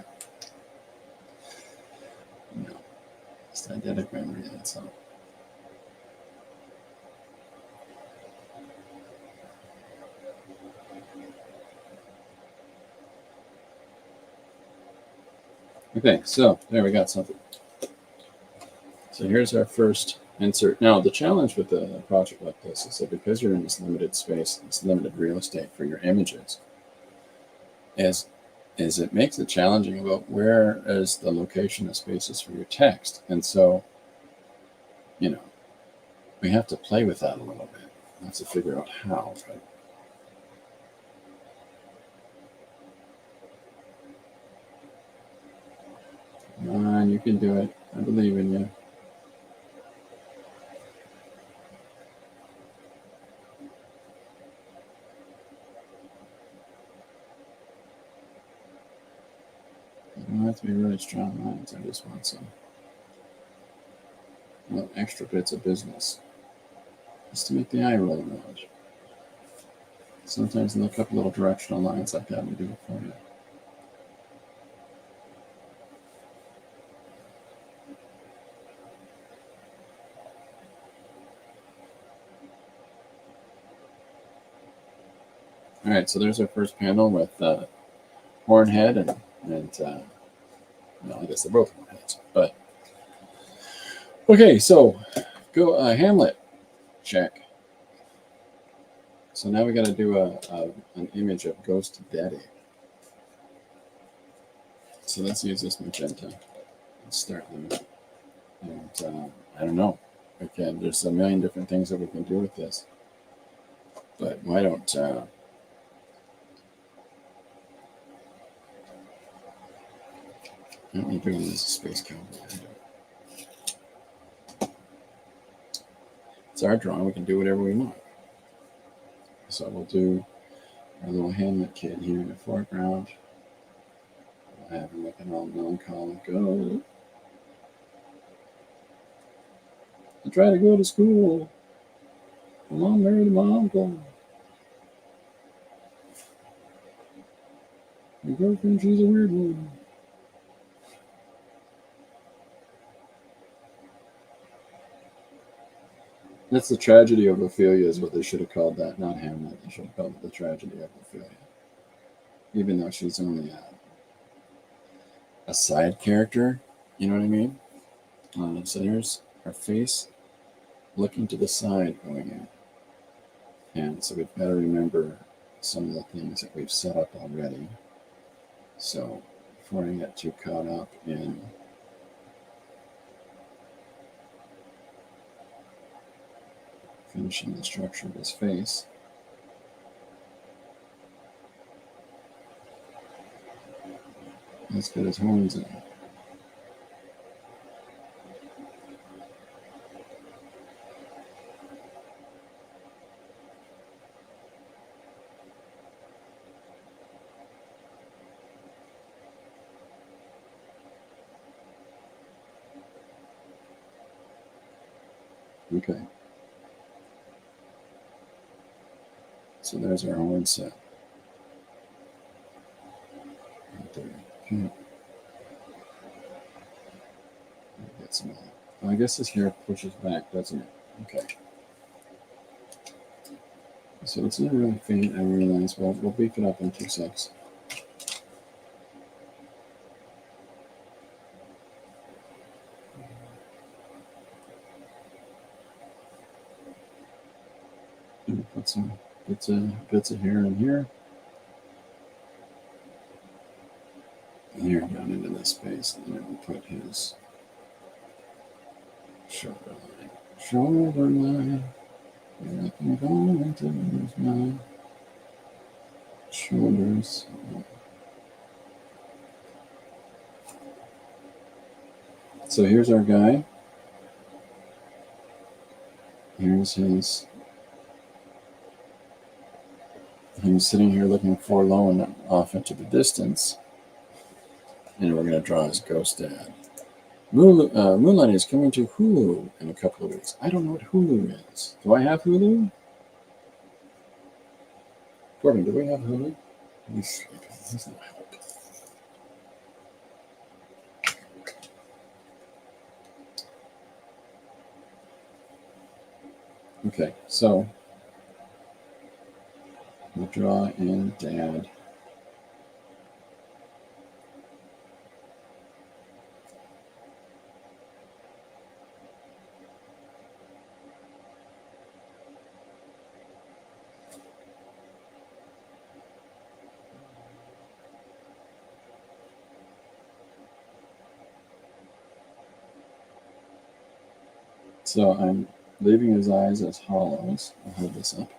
it's eidetic memory, that's all. Okay, so there we got something. So here's our first insert. Now, the challenge with a project like this is that because you're in this limited space, this limited real estate for your images, is it makes it challenging about where is the location of spaces for your text. And so, you know, we have to play with that a little bit. We have to figure out how, right? Come on, you can do it. I believe in you. You don't have to be really strong lines. I just want some extra bits of business. Just to make the eye roll around. Sometimes look up little directional lines like that and do it for you. All right, so there's our first panel with Hornhead and well, I guess they're both Hornheads, but okay. So go Hamlet check. So now we got to do an image of Ghost Daddy. So let's use this magenta. Let's start them. And I don't know. Again, there's a million different things that we can do with this. But why don't you do this as a space cowboy? It's our drawing. We can do whatever we want. So we'll do our little Hamlet kid here in the foreground. We'll have him looking all melancholic. Oh, I try to go to school. My mom married my uncle. My girlfriend, she's a weird one. That's the tragedy of Ophelia, is what they should have called that, not Hamlet. They should have called it the tragedy of Ophelia. Even though she's only a side character, you know what I mean? So there's our face looking to the side going in. And so we've got to remember some of the things that we've set up already. So before I get too caught up in finishing the structure of his face, let's get his horns in. Okay. So there's our horn set. Right there. Okay. Get some. I guess this hair pushes back, doesn't it? Okay. So it's not really faint, I realize. Well, we'll beef it up in 2 secs. Put some bits of hair in here. And here down into this space. And then we'll put his shoulder line. Shoulder line. Nothing going to lose my shoulders. So here's our guy. Here's his. He's sitting here looking forlorn off into the distance. And we're going to draw his ghost dad. Moonlight is coming to Hulu in a couple of weeks. I don't know what Hulu is. Do I have Hulu? Corbin, do we have Hulu? He's no help. Okay, so we'll draw in Dad. So I'm leaving his eyes as hollows. I'll hold this up.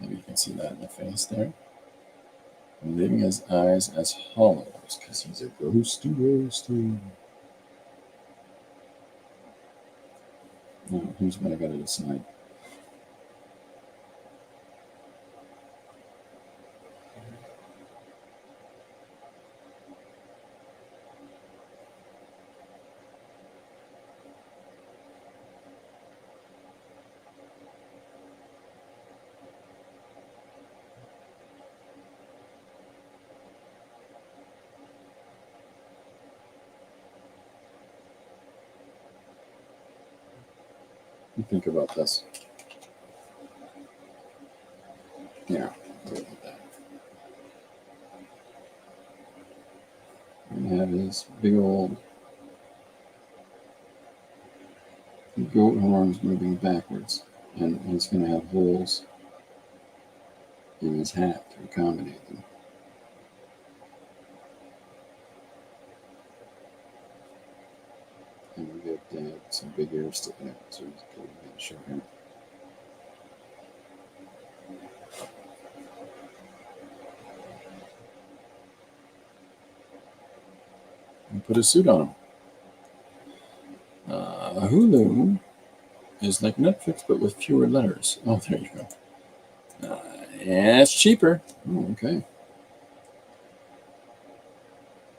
Maybe you can see that in the face there. I'm leaving his eyes as hollows because he's a ghosty. Now, here's what I got to decide. You think about this. Yeah, look at that. And have his big old goat horns moving backwards, and he's going to have holes in his hat to accommodate them. And we'll give Dad some big ears sticking out, so he's going to show him. put a suit on him. Hulu is like Netflix, but with fewer letters. Oh, there you go. Yeah, it's cheaper. Oh, okay.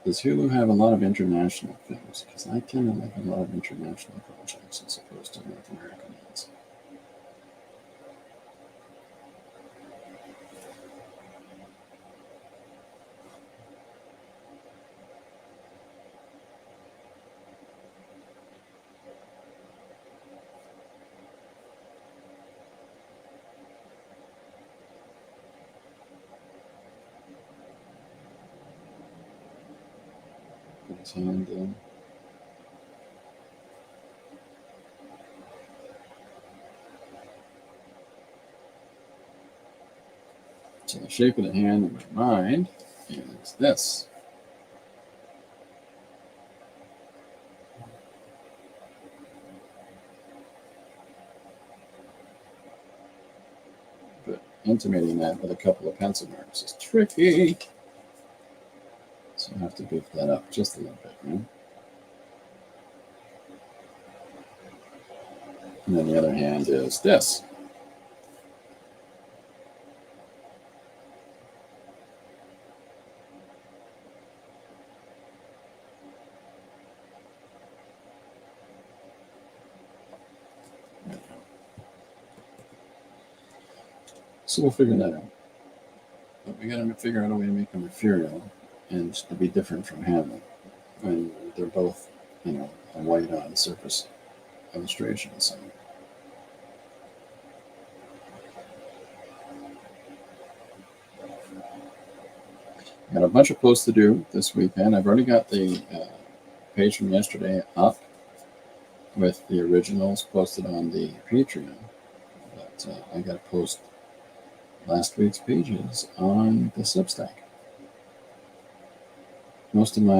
Does Hulu have a lot of international things? Because I tend to like a lot of international projects as opposed to North American ones. Put his hand in. So the shape of the hand in my mind is this. But intimating that with a couple of pencil marks is tricky. So I have to beef that up just a little bit, right? And then the other hand is this. So we'll figure that out. But we got to figure out a way to make them ethereal and to be different from Hamlet when they're both, a white on surface illustration. So I got a bunch of posts to do this weekend. I've already got the page from yesterday up with the originals posted on the Patreon, but I got to post last week's pages on the Substack. Most of my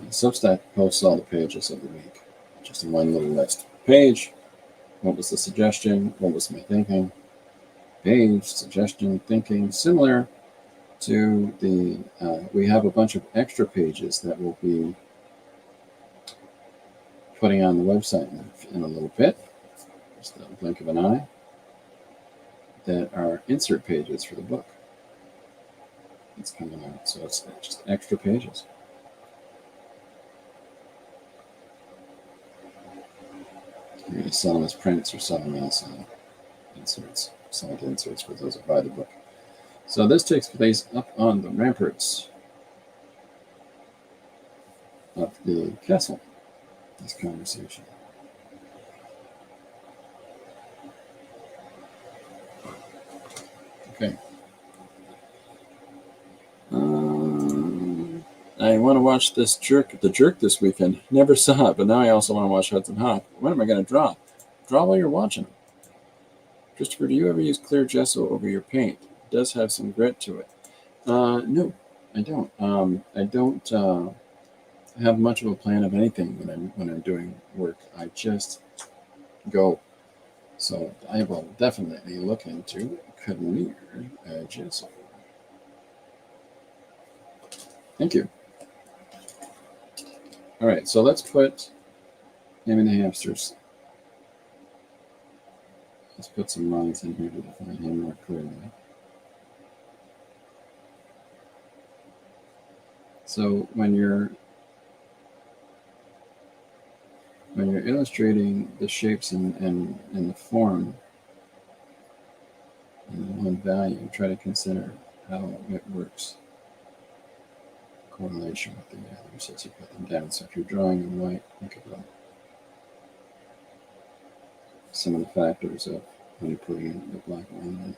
Substack posts all the pages of the week, just in one little list. Page, what was the suggestion? What was my thinking? Page, suggestion, thinking, similar to the, we have a bunch of extra pages that we'll be putting on the website in a little bit, just a blink of an eye, that are insert pages for the book. It's coming out, so it's just extra pages. You're going to sell them as prints or sell them as inserts. Sell inserts for those that buy the book. So this takes place up on the ramparts of the castle, this conversation. Okay. I want to watch The Jerk this weekend. Never saw it, but now I also want to watch Hudson Hawk. When am I going to draw? Draw while you're watching. Christopher, do you ever use clear gesso over your paint? It does have some grit to it. No, I don't. I don't have much of a plan of anything when I'm doing work. I just go. So I will definitely look into clear gesso. Thank you. All right, so let's put Him and the Hamsters. Let's put some lines in here to define him more clearly. So when you're illustrating the shapes and the form in one value, try to consider how it works. Correlation with the others as you put them down. So if you're drawing in white, think about some of the factors of when you're putting in the black line in.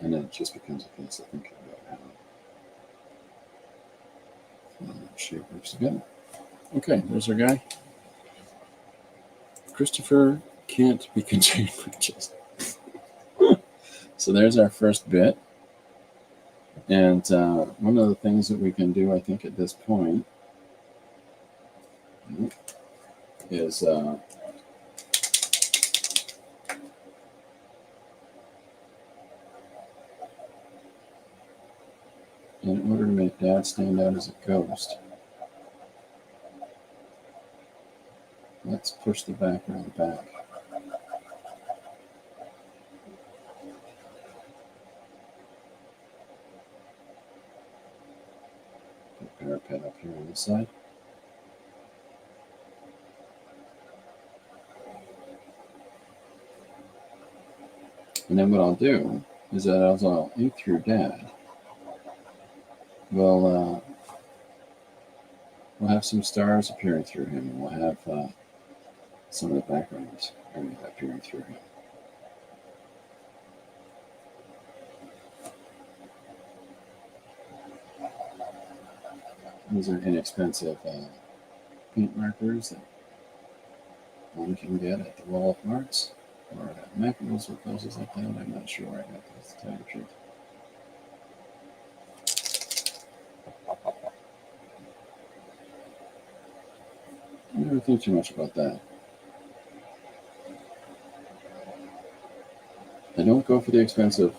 And then it just becomes a case of thinking about how the shape works together. Okay, there's our guy. Christopher can't be contained with just. So there's our first bit. And one of the things that we can do, I think, at this point is in order to make Dad stand out as a ghost, let's push the background back. Put parapet up here on this side. And then what I'll do is that as I'll ink through Dad, we'll have some stars appearing through him, and we'll have some of the backgrounds appearing through him. These are inexpensive paint markers that one can get at the Wall of Arts or at Macros or places like that. I'm not sure where I got those, to tell you the truth. I never think too much about that. I don't go for the expensive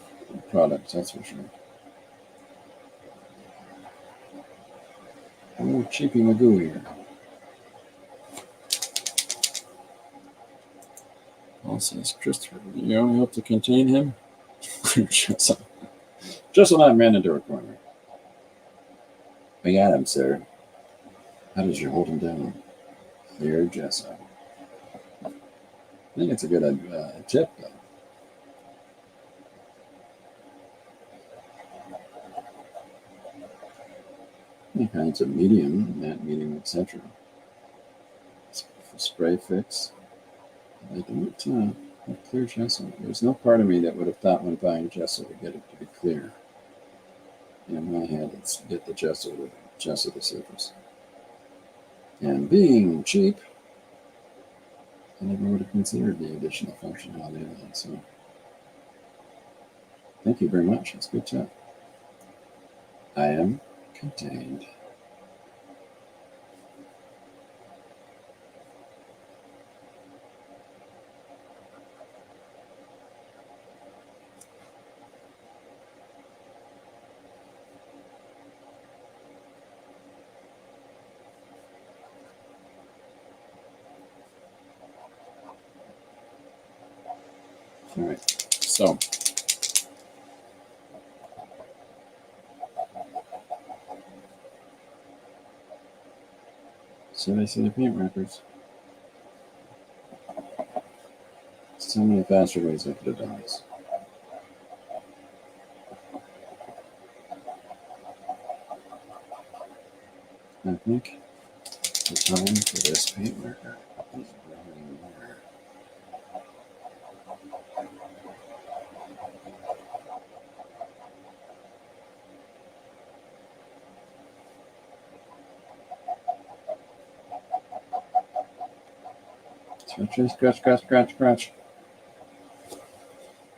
products, that's for sure. Oh, cheapy Magoo here. Paul says, Christopher, you only hope to contain him? Just will not man into a corner. We got him, sir. How did you hold him down? Clear gesso. I think it's a good tip, though. Any kinds of medium, matte medium, etc. Spray fix. I don't clear gesso. There's no part of me that would have thought when buying gesso to get it to be clear. In my head, it's get the gesso the surface. And being cheap, I never would have considered the additional functionality of that. So, thank you very much. It's a good tip. I am contained. All right, so I see the paint markers. So many faster ways I could have done this. I think the time for this paint marker is running here. Scratch.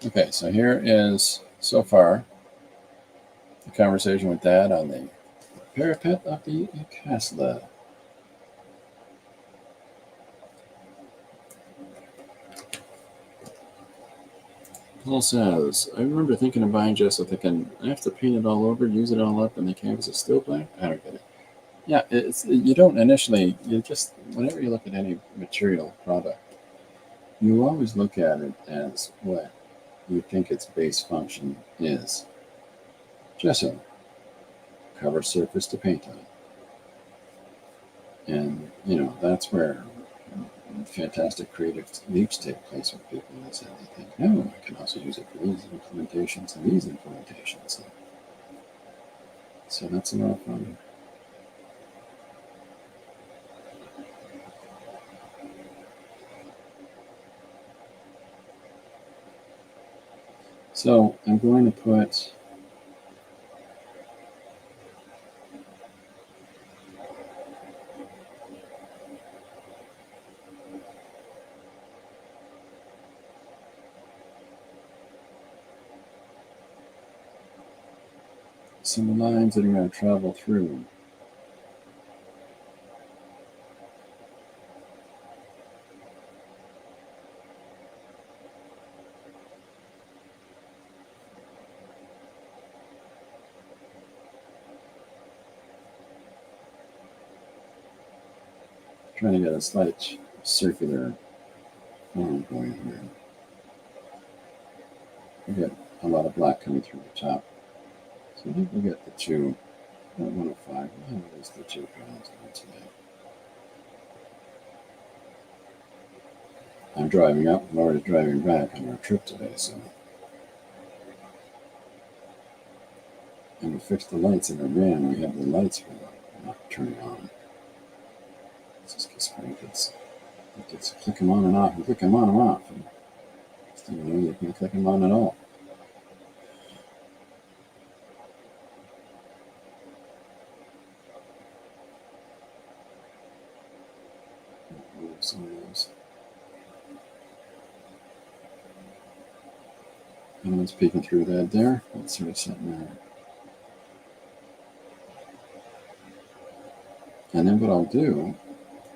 Okay, so here is, so far, the conversation with Dad on the parapet of the castle. Paul says, I remember thinking of buying gesso, thinking, I have to paint it all over, use it all up, and the canvas is still black? I don't get it. Yeah, you don't initially, you just, whenever you look at any material product, you always look at it as what you think its base function is. Gesso, cover surface to paint on. And, that's where fantastic creative leaps take place with people. Is that they think, no, I can also use it for these implementations and these implementations. So that's a lot of fun. So I'm going to put some lines that are going to travel through. Trying to get a slight circular form going here. We get a lot of black coming through the top. So I think we'll get the 2, not 105, we'll have at least the 2 pounds on today. I'm driving up, I'm already driving back on our trip today, so. And we fixed the lights in our van, we have the lights for not turning on. It's just because it's click them on and off, and click them on and off. And you know, you can click them on at all. Some of those elements peeking through that there. That's sort of sitting there. And then what I'll do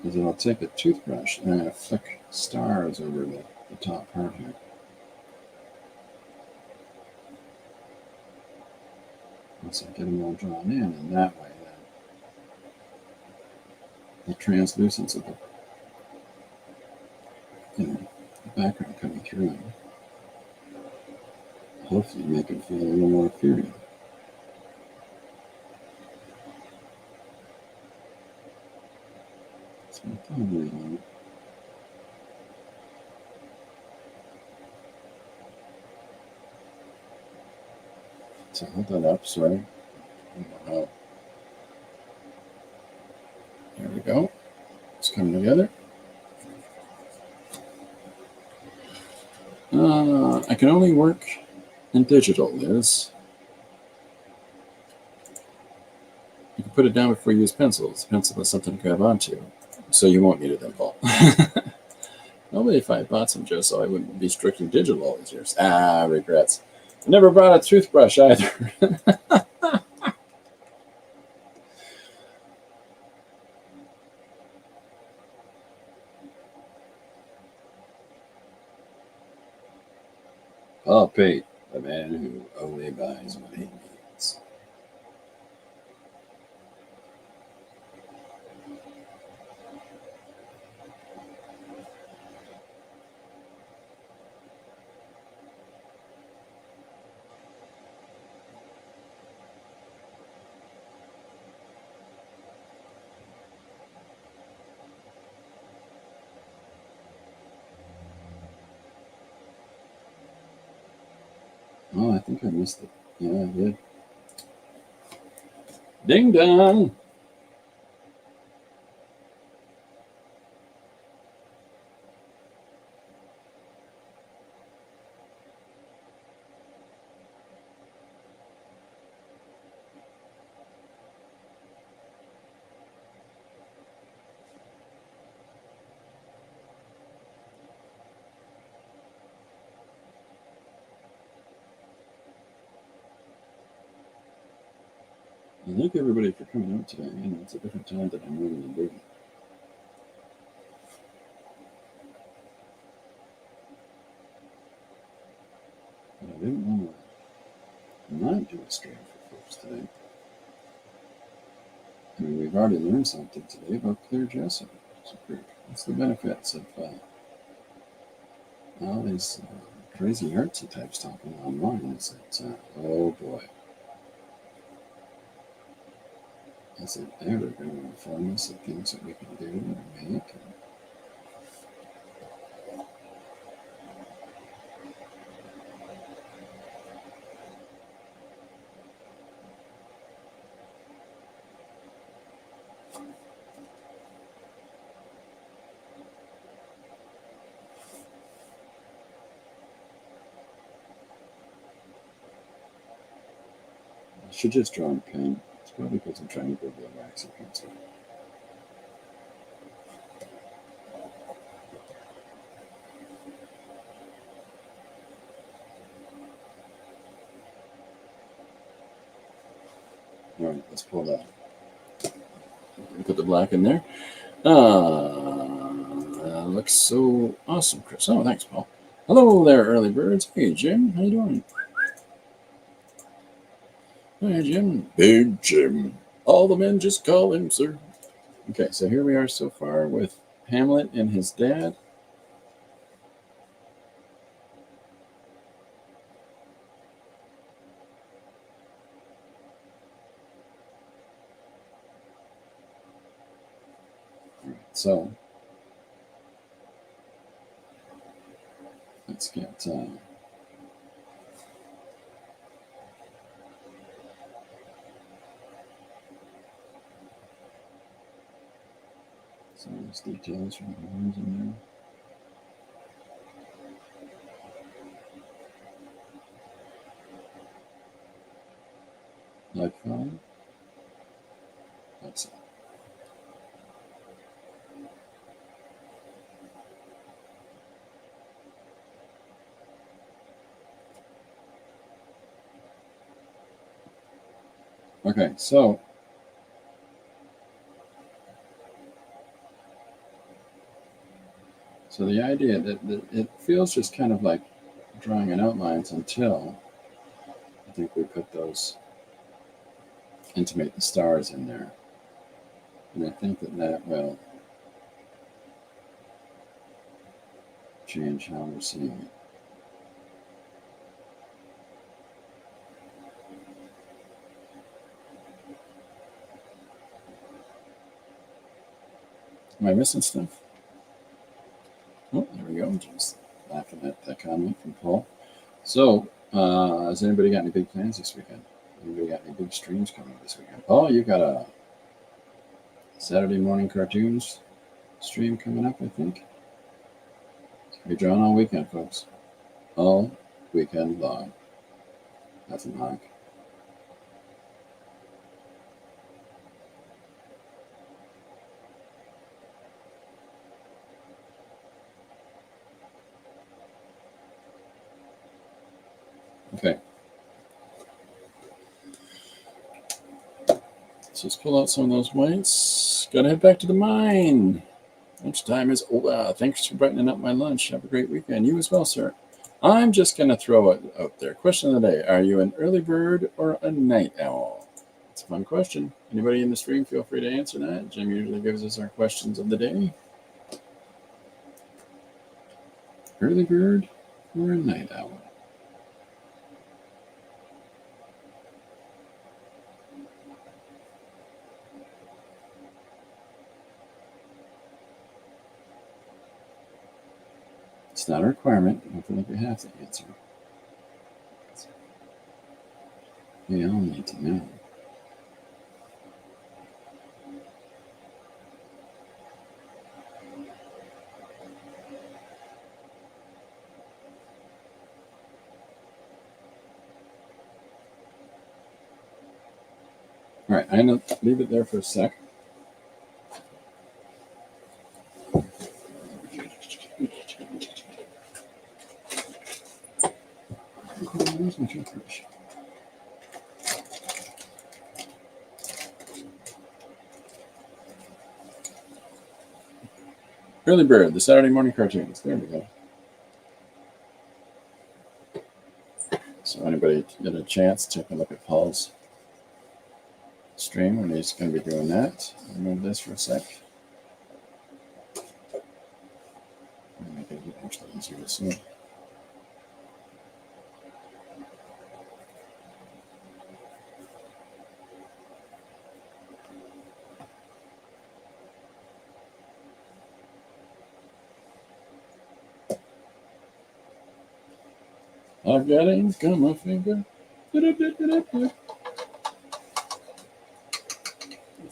is I'll take a toothbrush and I'm going to flick stars over the top part here. Once I get them all drawn in, and that way the translucence of the background coming through, hopefully make it feel a little more ethereal. So probably so hold that up, sorry. There we go. It's coming together. I can only work in digital, Liz. You can put it down before you use pencils. Pencil is something to grab onto, so you won't need a thimble. Nobody if I bought some, Joe, so I wouldn't be strictly digital all these years. Regrets. I never brought a toothbrush either. Paul Pate, the man who only buys what he needs. Oh, I think I missed it. Yeah, I did. Ding dong! Thank everybody for coming out today. You know, it's a different time than I normally do. But I didn't want to not do a stream for folks today. I mean, we've already learned something today about Clear Jessup. What's the benefits of all these crazy artsy types talking online? Is it, oh boy. Is it ever going to inform us of things that we can do and make? I should just draw in pen. It's probably because I'm trying to go with a waxy pencil. All right, let's pull that. Put the black in there. Looks so awesome, Chris. Oh, thanks, Paul. Hello there, early birds. Hey, Jim. How you doing? Hi, Jim. Big Jim. All the men just call him, sir. Okay, so here we are so far with Hamlet and his dad. All right, so let's get so these details from the ones in there. Like 5. That's it. Okay, so the idea that it feels just kind of like drawing in outlines until I think we put those intimate the stars in there. And I think that will change how we're seeing it. Am I missing stuff? Oh, there we go. Just laughing at that comment from Paul. So, has anybody got any big plans this weekend? Anybody got any big streams coming up this weekend? Oh, you got a Saturday morning cartoons stream coming up, I think. It's going to be drawn all weekend, folks. All weekend long. That's a knock. Okay. So let's pull out some of those whites. Gotta head back to the mine. Lunchtime is over. Thanks for brightening up my lunch. Have a great weekend. You as well, sir. I'm just going to throw it out there. Question of the day. Are you an early bird or a night owl? It's a fun question. Anybody in the stream, feel free to answer that. Jim usually gives us our questions of the day. Early bird or a night owl? It's not a requirement. I don't feel like you have to answer. We all need to know. All right, I'm going to leave it there for a sec. Where's my toothbrush? Early Bird, the Saturday morning cartoons. There we go. So anybody get a chance, take a look at Paul's stream when he's going to be doing that. I'll move this for a sec. Make it actually easier to see. I've got ink on my finger. Let's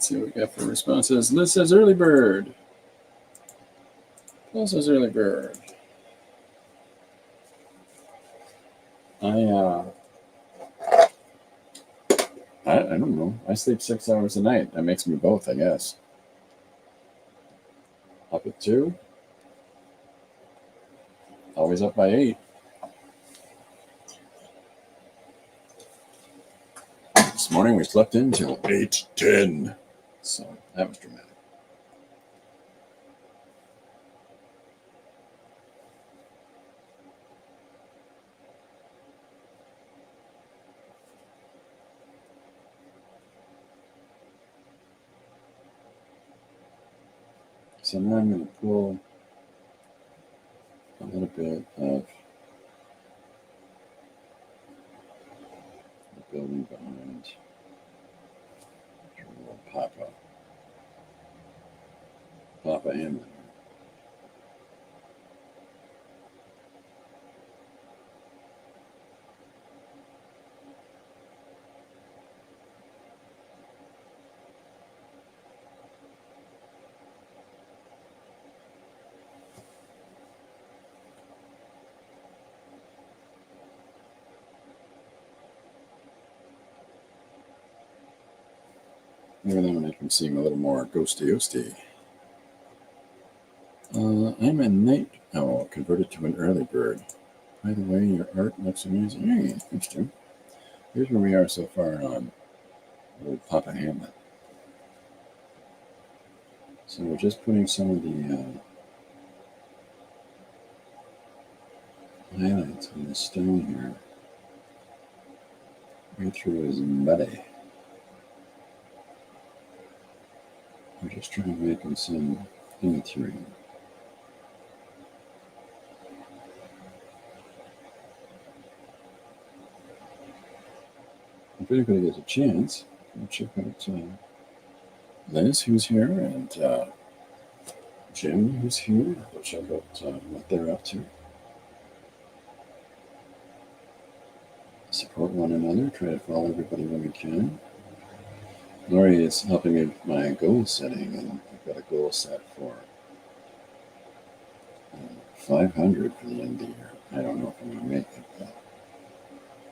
see what we got for responses. Liz says early bird. Paul says early bird. I don't know. I sleep 6 hours a night. That makes me both, I guess. Up at 2. Always up by 8. This morning morning. We slept in till 8:10. So that was dramatic. So now I'm going to pull a little bit of the building behind little Papa Hamlet. Maybe then when I can seem a little more ghosty. I'm a night owl converted to an early bird. By the way, your art looks amazing. Hey, thanks, Jim. Here's where we are so far on old Papa Hamlet. So we're just putting some of the highlights on the stone here, right through his body. We're just trying to make him some immaterial. If anybody gets a chance, go check out Liz, who's here, and Jim, who's here. Go check out what they're up to. Support one another. Try to follow everybody when we can. Lori is helping me with my goal setting, and I've got a goal set for 500 for the end of the year. I don't know if I'm going to make it, but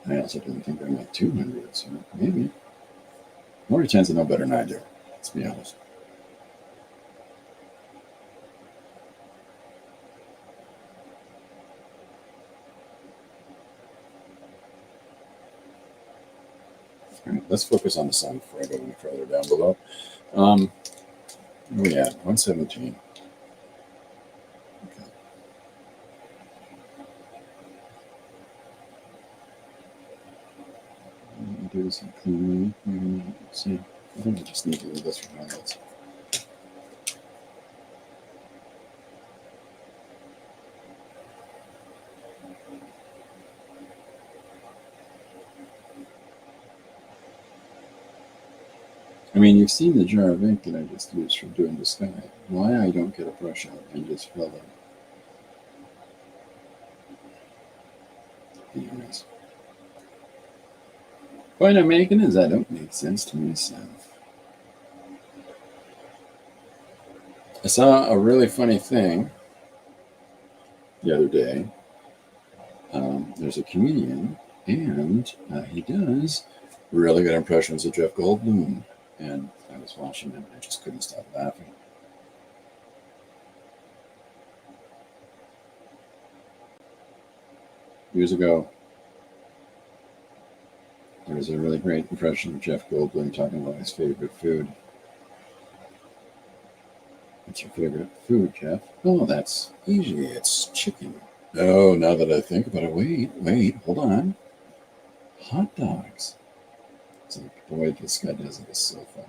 I also didn't think I'd make 200, so maybe. Lori tends to know better than I do, let's be honest. All right, let's focus on the sun before I go any further down below. Where are we at? 117. Okay. Do some cleaning. Let's see. I think I just need to leave this for highlights. I mean, you've seen the jar of ink that I just used for doing the sky. Why I don't get a brush out and just fill it. Anyways. Point I'm making is I don't make sense to myself. I saw a really funny thing the other day. There's a comedian, and he does really good impressions of Jeff Goldblum. And I was watching him, and I just couldn't stop laughing. Years ago, there was a really great impression of Jeff Goldblum talking about his favorite food. What's your favorite food, Jeff? Oh, that's easy. It's chicken. Oh, now that I think about it, wait, hold on. Hot dogs. It's like, the way this guy does it is so funny.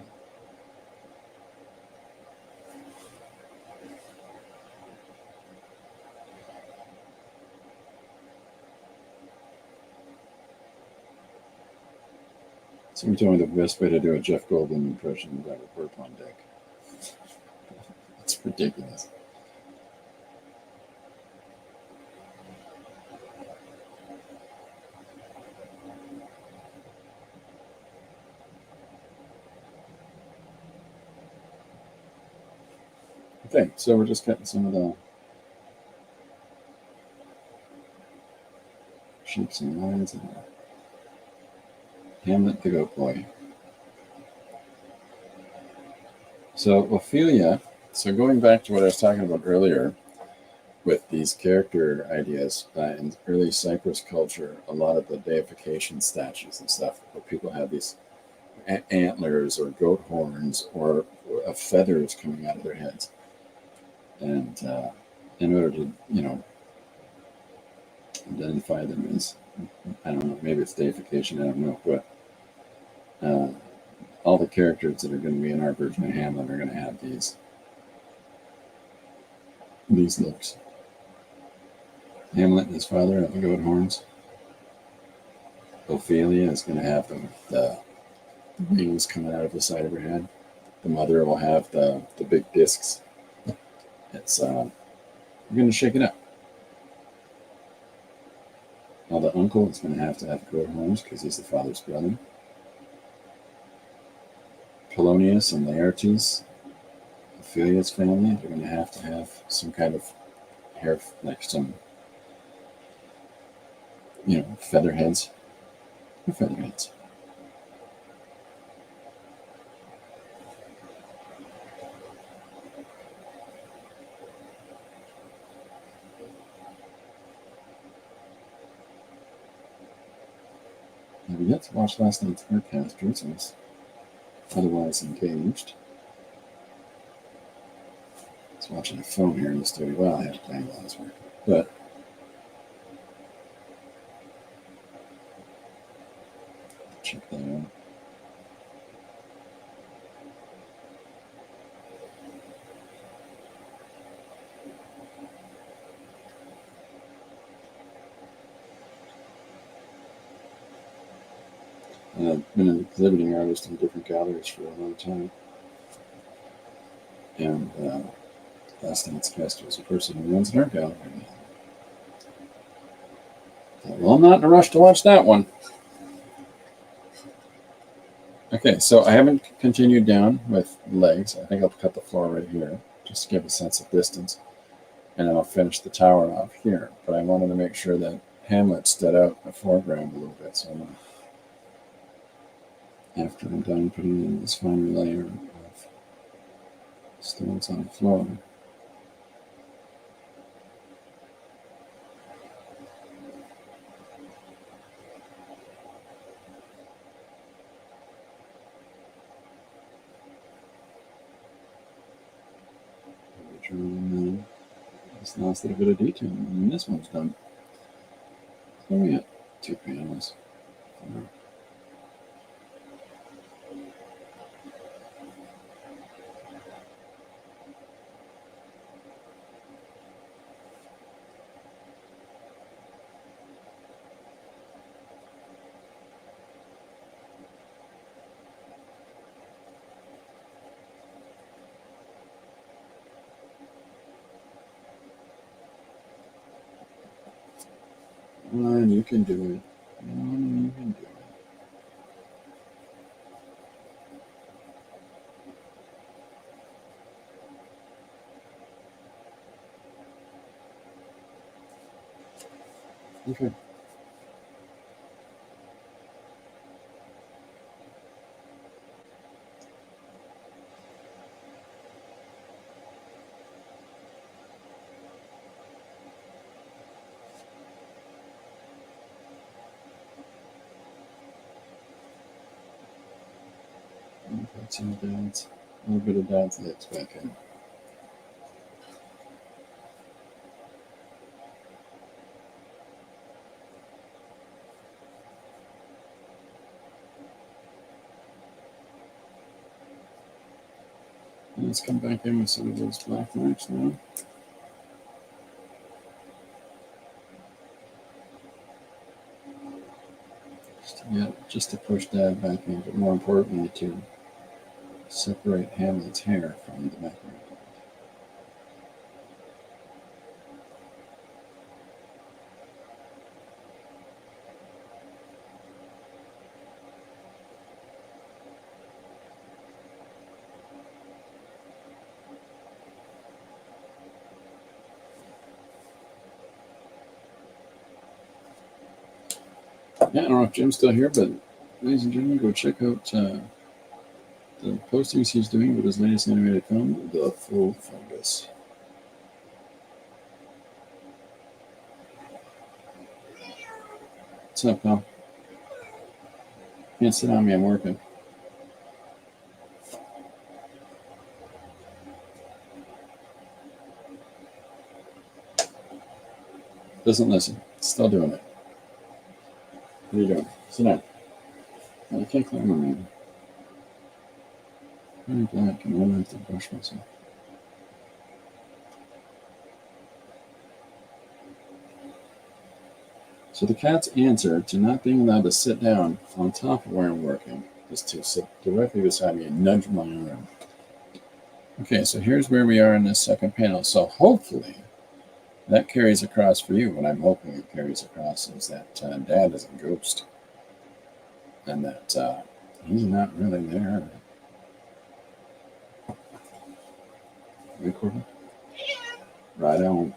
Someone told me the best way to do a Jeff Goldblum impression is to have a burp on deck. It's ridiculous. Okay, so we're just getting some of the shapes and lines and Hamlet the Goat Boy. So Ophelia, so going back to what I was talking about earlier with these character ideas, in early Cyprus culture, a lot of the deification statues and stuff, where people have these antlers or goat horns or feathers coming out of their heads. And in order to, identify them as, I don't know, maybe it's deification, I don't know, but all the characters that are going to be in our version of Hamlet are going to have these looks. Hamlet and his father have the goat horns. Ophelia is going to have the wings coming out of the side of her head. The mother will have the big discs. It's we're going to shake it up. Now the uncle is going to have goat horns because he's the father's brother. Polonius and Laertes, Ophelia's family, they're going to have some kind of hair, like some, feather heads. Feather heads. I've yet to watch last night's Aircasters. I was otherwise engaged. I was watching a film here in the studio. Well, I had to play while I was working. But check that out. And I've been an exhibiting artist in different galleries for a long time. And last night's guest was a person who runs an art gallery. Well, I'm not in a rush to watch that one. Okay, so I haven't continued down with legs. I think I'll cut the floor right here, just to give a sense of distance. And then I'll finish the tower off here. But I wanted to make sure that Hamlet stood out in the foreground a little bit. So I'm going to, after I'm done putting in this final layer of stones on the floor, this last little bit of detail, and this one's done. So we got 2 panels. And you can do it. And you can do it. Okay. Put some dots, a little bit of dots lips back in. And let's come back in with some of those black marks now. Just to push that back in, but more importantly to separate Hamlet's hair from the background. Yeah, I don't know if Jim's still here, but ladies and gentlemen, go check out the postings he's doing with his latest animated film, The Full Fungus. What's up, pal? Can't sit on me, I'm working. Doesn't listen. It's still doing it. What are you doing? Sit down. No, you can't climb on me. I'm black and I don't have to brush myself. So the cat's answer to not being allowed to sit down on top of where I'm working is to sit directly beside me and nudge my arm. Okay, so here's where we are in this second panel. So hopefully that carries across for you. What I'm hoping it carries across is that Dad is a ghost. And that he's not really there. Recording? Right on.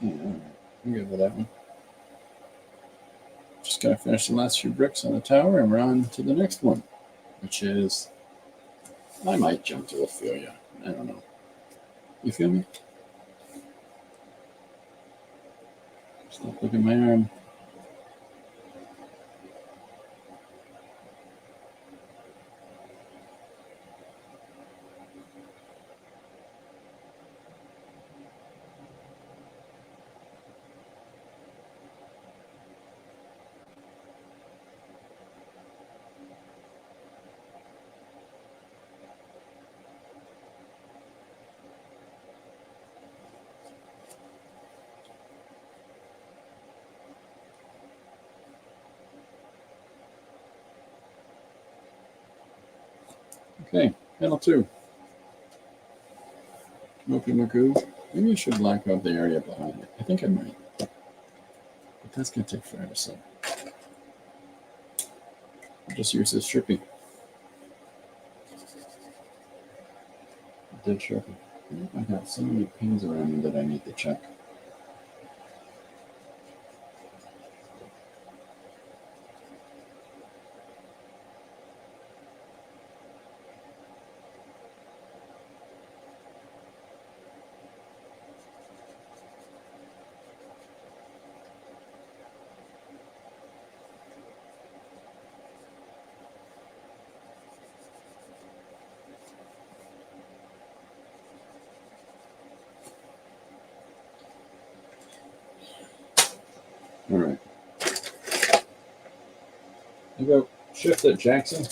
Yeah, all right. I'm good with that one. Just gotta finish the last few bricks on the tower and we're on to the next one, which is, I might jump to Ophelia. I don't know. You feel me? Stop looking at my arm. Okay, panel 2. Moku Moku. Maybe I should black out the area behind it. I think I might. But that's gonna take forever, so I'll just use this Sharpie. Dead Sharpie. I got so many pins around me that I need to check. All right. How about shift at Jackson?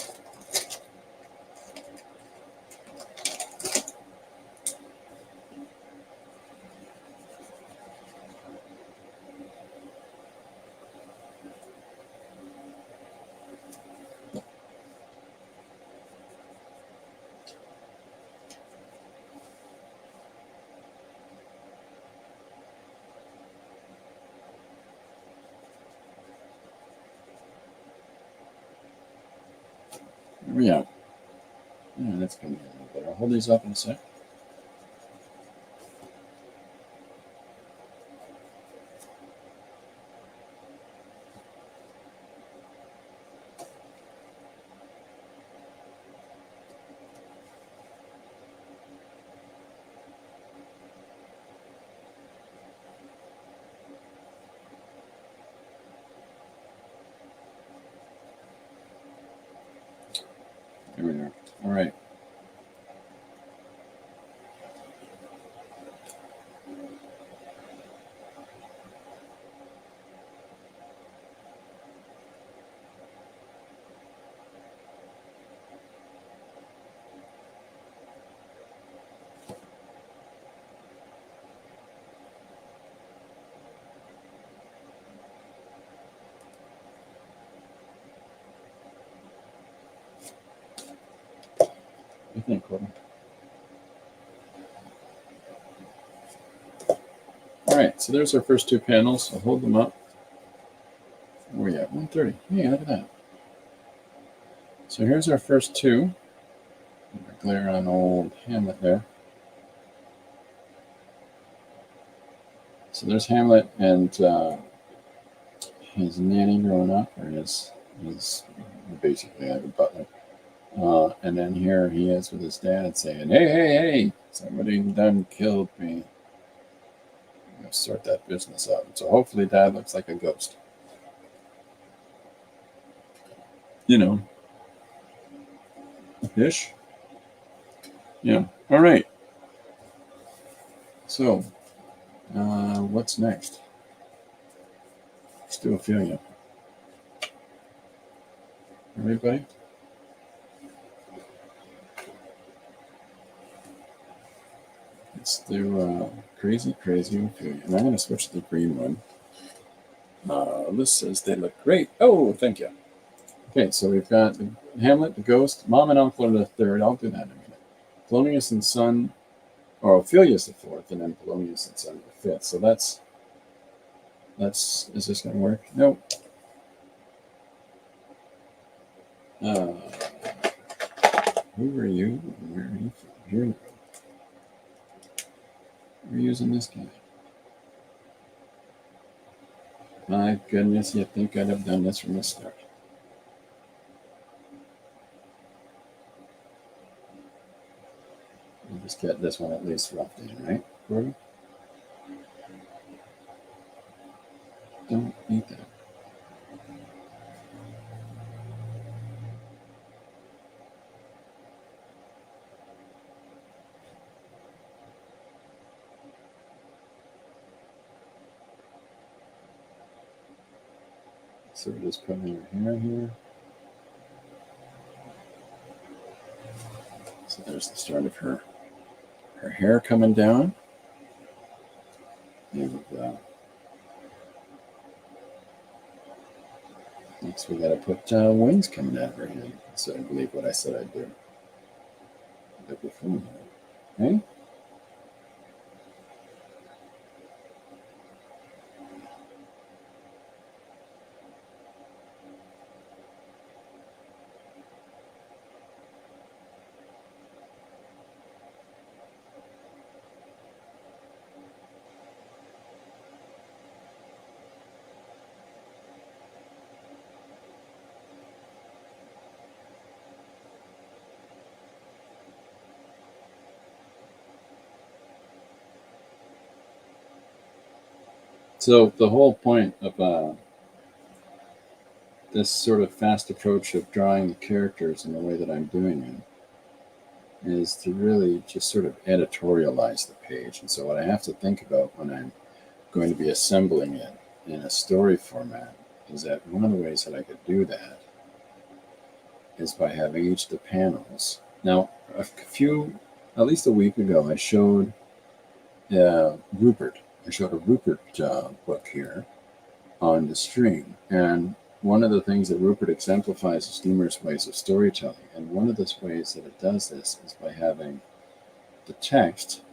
Yeah. Yeah, that's gonna be a little better. I'll hold these up in a sec. There we are. All right. you think, Corbin? All right, so there's our first two panels. I'll hold them up. Where are we at? 1:30. Hey, look at that. So here's our first two. Glare on old Hamlet there. So there's Hamlet and his nanny growing up, or his basically like a butler. And then here he is with his dad saying, "Hey, hey, hey! Somebody done killed me. I'm gonna sort that business out." So hopefully, Dad looks like a ghost. You know, ish. Yeah. All right. So, what's next? Still feel you. Everybody? Let's do crazy, Ophelia. And I'm going to switch to the green one. Liz says they look great. Oh, thank you. Okay, so we've got Hamlet, the ghost, Mom and Uncle are the third. I'll do that in a minute. Polonius and Son, or Ophelia's the fourth, and then Polonius and Son the fifth. So that's is this going to work? Nope. Who are you? Where are you from? Here. We're using this guy. My goodness, you think I'd have done this from the start. We'll just get this one at least roughed in, right, Gordon? Don't eat that. So we're just putting her hair here. So there's the start of her hair coming down. And next we got to put wings coming out of her head. So I believe what I said I'd do. Okay? So the whole point of this sort of fast approach of drawing the characters in the way that I'm doing it is to really just sort of editorialize the page. And so what I have to think about when I'm going to be assembling it in a story format is that one of the ways that I could do that is by having each of the panels. Now, at least a week ago, I showed Rupert. I showed a Rupert book here on the stream. And one of the things that Rupert exemplifies is numerous ways of storytelling. And one of the ways that it does this is by having the text,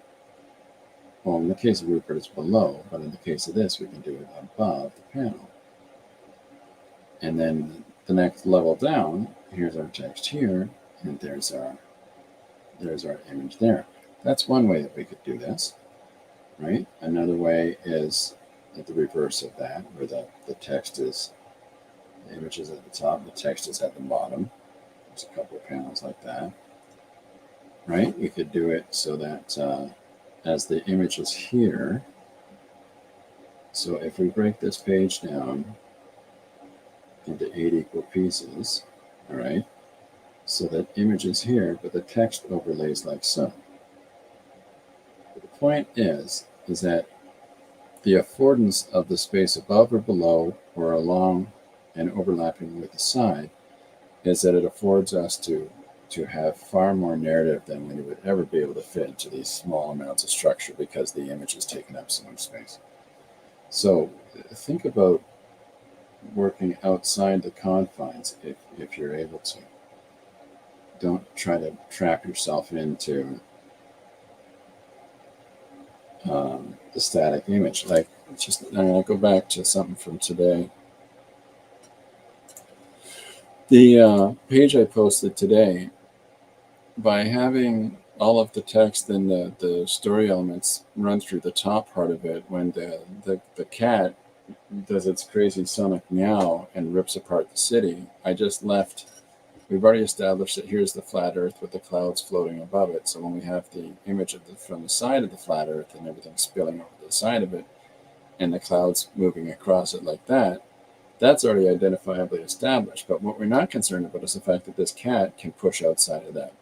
well, in the case of Rupert, it's below, but in the case of this, we can do it above the panel. And then the next level down, here's our text here, and there's our image there. That's one way that we could do this, right? Another way is at the reverse of that, where the text is, the image is at the top, the text is at the bottom. There's a couple of panels like that, right? We could do it so that as the image is here, so if we break this page down into 8 equal pieces, all right, so that image is here, but the text overlays like so. But the point is that the affordance of the space above or below or along and overlapping with the side is that it affords us to have far more narrative than we would ever be able to fit into these small amounts of structure because the image is taking up so much space. So think about working outside the confines if you're able to. Don't try to trap yourself into the static image. Like, just I'm going to go back to something from today. The page I posted today, by having all of the text and the story elements run through the top part of it, when the cat does its crazy sonic meow and rips apart the city, I just left. We've already established that here's the flat Earth with the clouds floating above it. So when we have the image of from the side of the flat Earth and everything spilling over the side of it, and the clouds moving across it like that, that's already identifiably established. But what we're not concerned about is the fact that this cat can push outside of that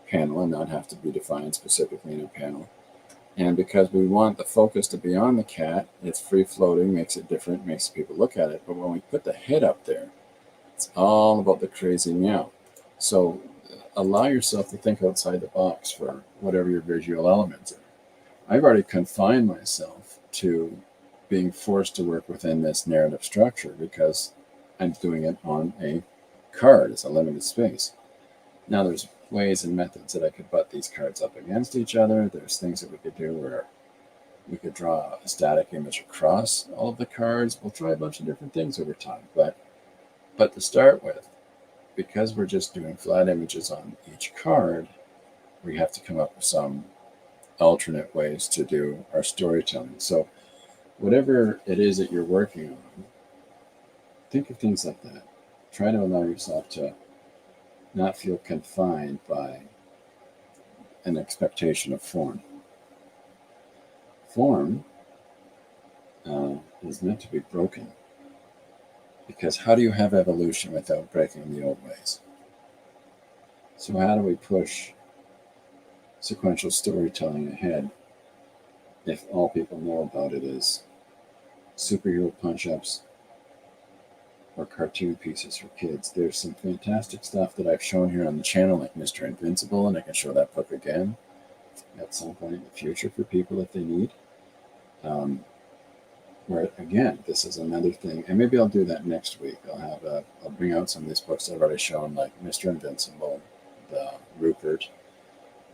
panel and not have to be defined specifically in a panel. And because we want the focus to be on the cat, it's free floating, makes it different, makes people look at it. But when we put the head up there, it's all about the crazy meow. So allow yourself to think outside the box for whatever your visual elements are. I've already confined myself to being forced to work within this narrative structure because I'm doing it on a card. It's a limited space. Now there's ways and methods that I could butt these cards up against each other. There's things that we could do where we could draw a static image across all of the cards. We'll try a bunch of different things over time. But to start with, because we're just doing flat images on each card, we have to come up with some alternate ways to do our storytelling. So whatever it is that you're working on, think of things like that. Try to allow yourself to not feel confined by an expectation of form. Form is meant to be broken, because how do you have evolution without breaking the old ways? So how do we push sequential storytelling ahead if all people know about it is superhero punch-ups or cartoon pieces for kids? There's some fantastic stuff that I've shown here on the channel, like Mr. Invincible, and I can show that book again at some point in the future for people if they need. Where again, this is another thing, and maybe I'll do that next week. I'll bring out some of these books I've already shown, like Mr. Invincible, the Rupert.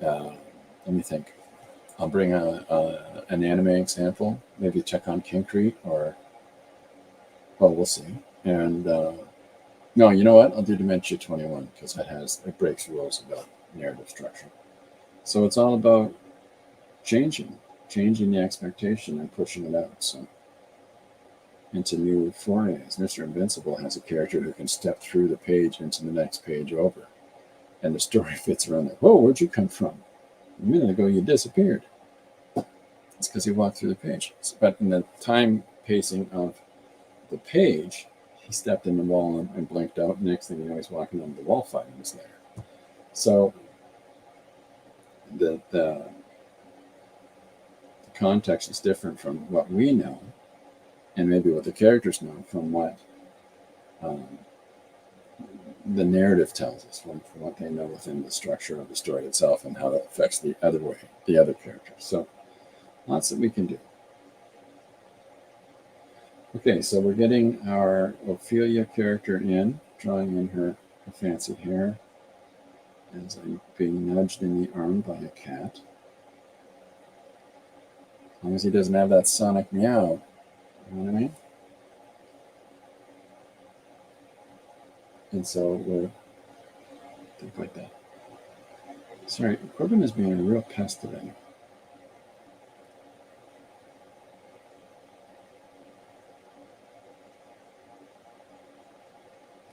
Let me think. I'll bring an anime example, maybe check on Concrete, or well, we'll see. And no, you know what? I'll do Dementia 21 because it breaks rules about narrative structure. So it's all about changing the expectation and pushing it out. So into new forays. Mr. Invincible has a character who can step through the page into the next page over, and the story fits around that. Whoa, where'd you come from? A minute ago you disappeared. It's because he walked through the page. But in the time pacing of the page, he stepped in the wall and blinked out. Next thing you know, he's walking under the wall 5 minutes later. So the context is different from what we know, and maybe what the characters know from what the narrative tells us, from what they know within the structure of the story itself and how that affects the other characters. So lots that we can do. Okay, so we're getting our Ophelia character in, drawing in her fancy hair as I'm being nudged in the arm by a cat. As long as he doesn't have that sonic meow, you know what I mean? And so we'll think like that. Sorry, Corbin is being a real pest today.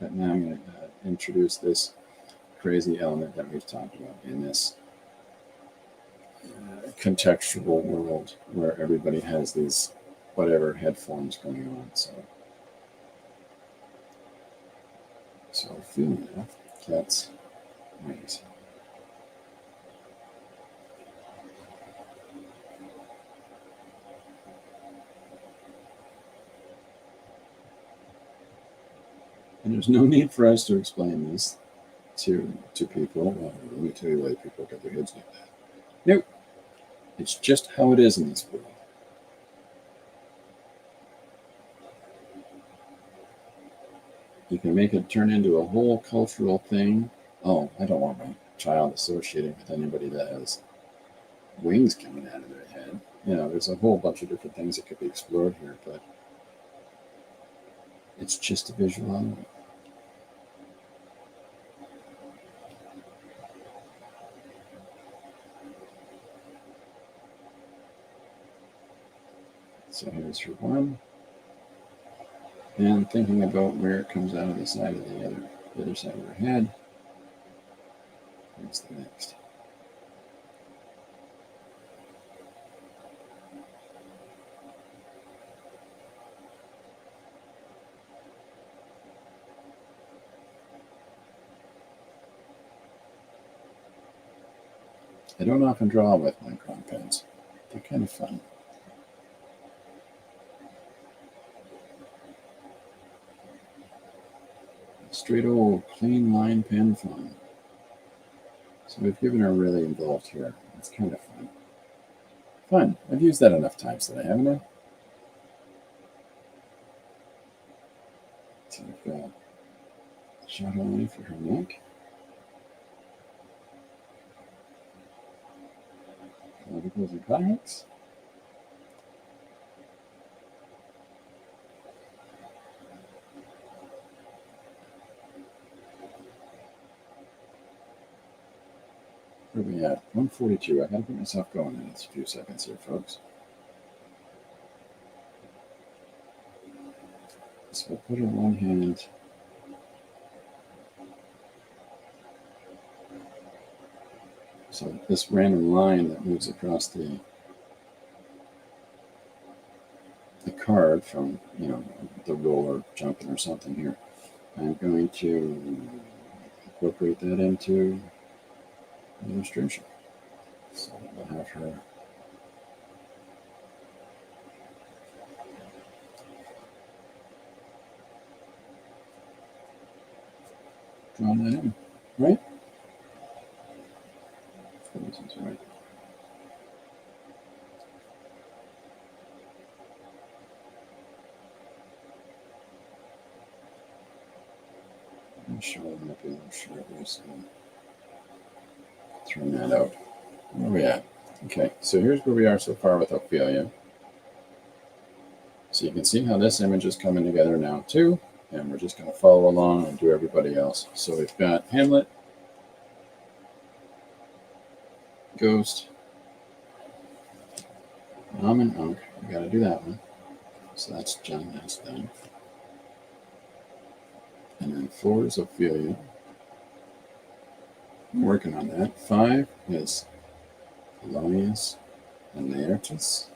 But now I'm going to introduce this crazy element that we've talked about in this contextual world where everybody has these whatever head forms going on. So Ophelia, that's nice. And there's no need for us to explain this to people. Well, let me tell you why people get their heads like that. Nope. It's just how it is in this world. You can make it turn into a whole cultural thing oh, I don't want my child associating with anybody that has wings coming out of their head. There's a whole bunch of different things that could be explored here, but it's just a visual element. So here's her one. And thinking about where it comes out of the side of the other side of her head. Here's the next. I don't often draw with micron pens. They're kind of fun. Straight old clean line pen fun. So we've given her really involved here. It's kind of fun. Fun. I've used that enough times today, haven't I? So we've got a shadow line for her neck. Clavicles and buttocks. Where are we at? 142. I gotta get myself going in a few seconds here, folks. So we'll put her one hand so this random line that moves across the card from the roller jumping or something here. I'm going to incorporate that into the illustration. So we'll have her draw that in, right? This is right. I'm sure I might be a little short here, so turn that out. Where are we at? Okay, so here's where we are so far with Ophelia. So you can see how this image is coming together now too, and we're just going to follow along and do everybody else. So we've got Hamlet, Ghost, and Unk. We got to do that one. So that's John. That's done. And then 4 is Ophelia. I'm working on that. 5 is Polonius and Laertes.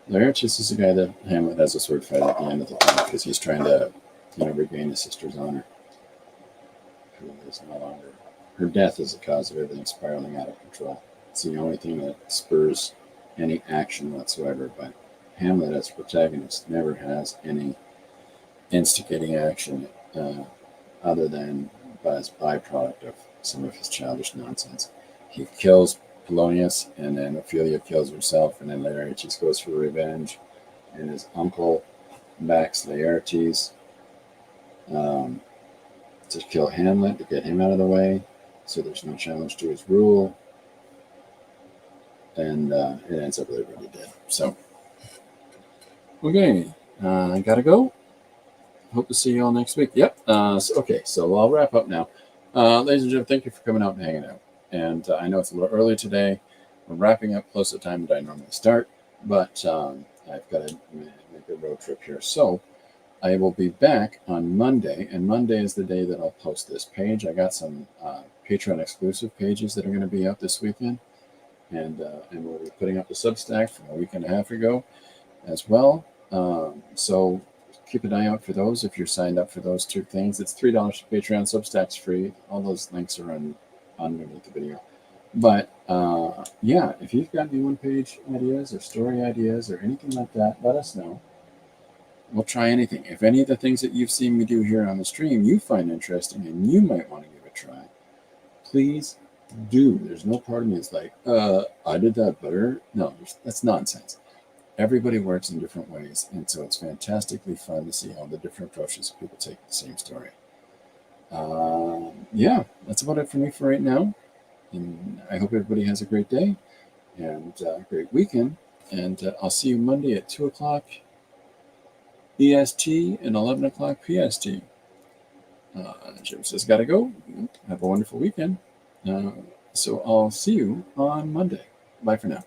Laertes is the guy that Hamlet has a sword fight at the end of the film because he's trying to, regain his sister's honor. Who is no longer. Her death is the cause of everything spiraling out of control. It's the only thing that spurs any action whatsoever. But Hamlet, as protagonist, never has any instigating action other than as byproduct of some of his childish nonsense. He kills Polonius, and then Ophelia kills herself, and then Laertes goes for revenge, and his uncle backs Laertes to kill Hamlet, to get him out of the way, so there's no challenge to his rule, and it ends up with everybody dead. So, okay, I gotta go. Hope to see you all next week. Yep. So I'll wrap up now. Ladies and gentlemen, thank you for coming out and hanging out. And I know it's a little early today. We're wrapping up close to the time that I normally start, but I've got to make a road trip here. So I will be back on Monday, and Monday is the day that I'll post this page. I got some Patreon exclusive pages that are going to be up this weekend, and we'll be putting up the Substack from a week and a half ago as well. So keep an eye out for those if you're signed up for those 2 things. It's $3 for Patreon. Substack's free. All those links are underneath the video. But if you've got new one-page ideas or story ideas or anything like that, let us know. We'll try anything. If any of the things that you've seen me do here on the stream you find interesting and you might want to give a try, please do. There's no part of me that's like, I did that better. No, that's nonsense. Everybody works in different ways, and so it's fantastically fun to see all the different approaches people take to the same story. Yeah, that's about it for me for right now. And I hope everybody has a great day and a great weekend. And I'll see you Monday at 2 o'clock EST and 11 o'clock PST. Jim says, gotta go. Have a wonderful weekend. So I'll see you on Monday. Bye for now.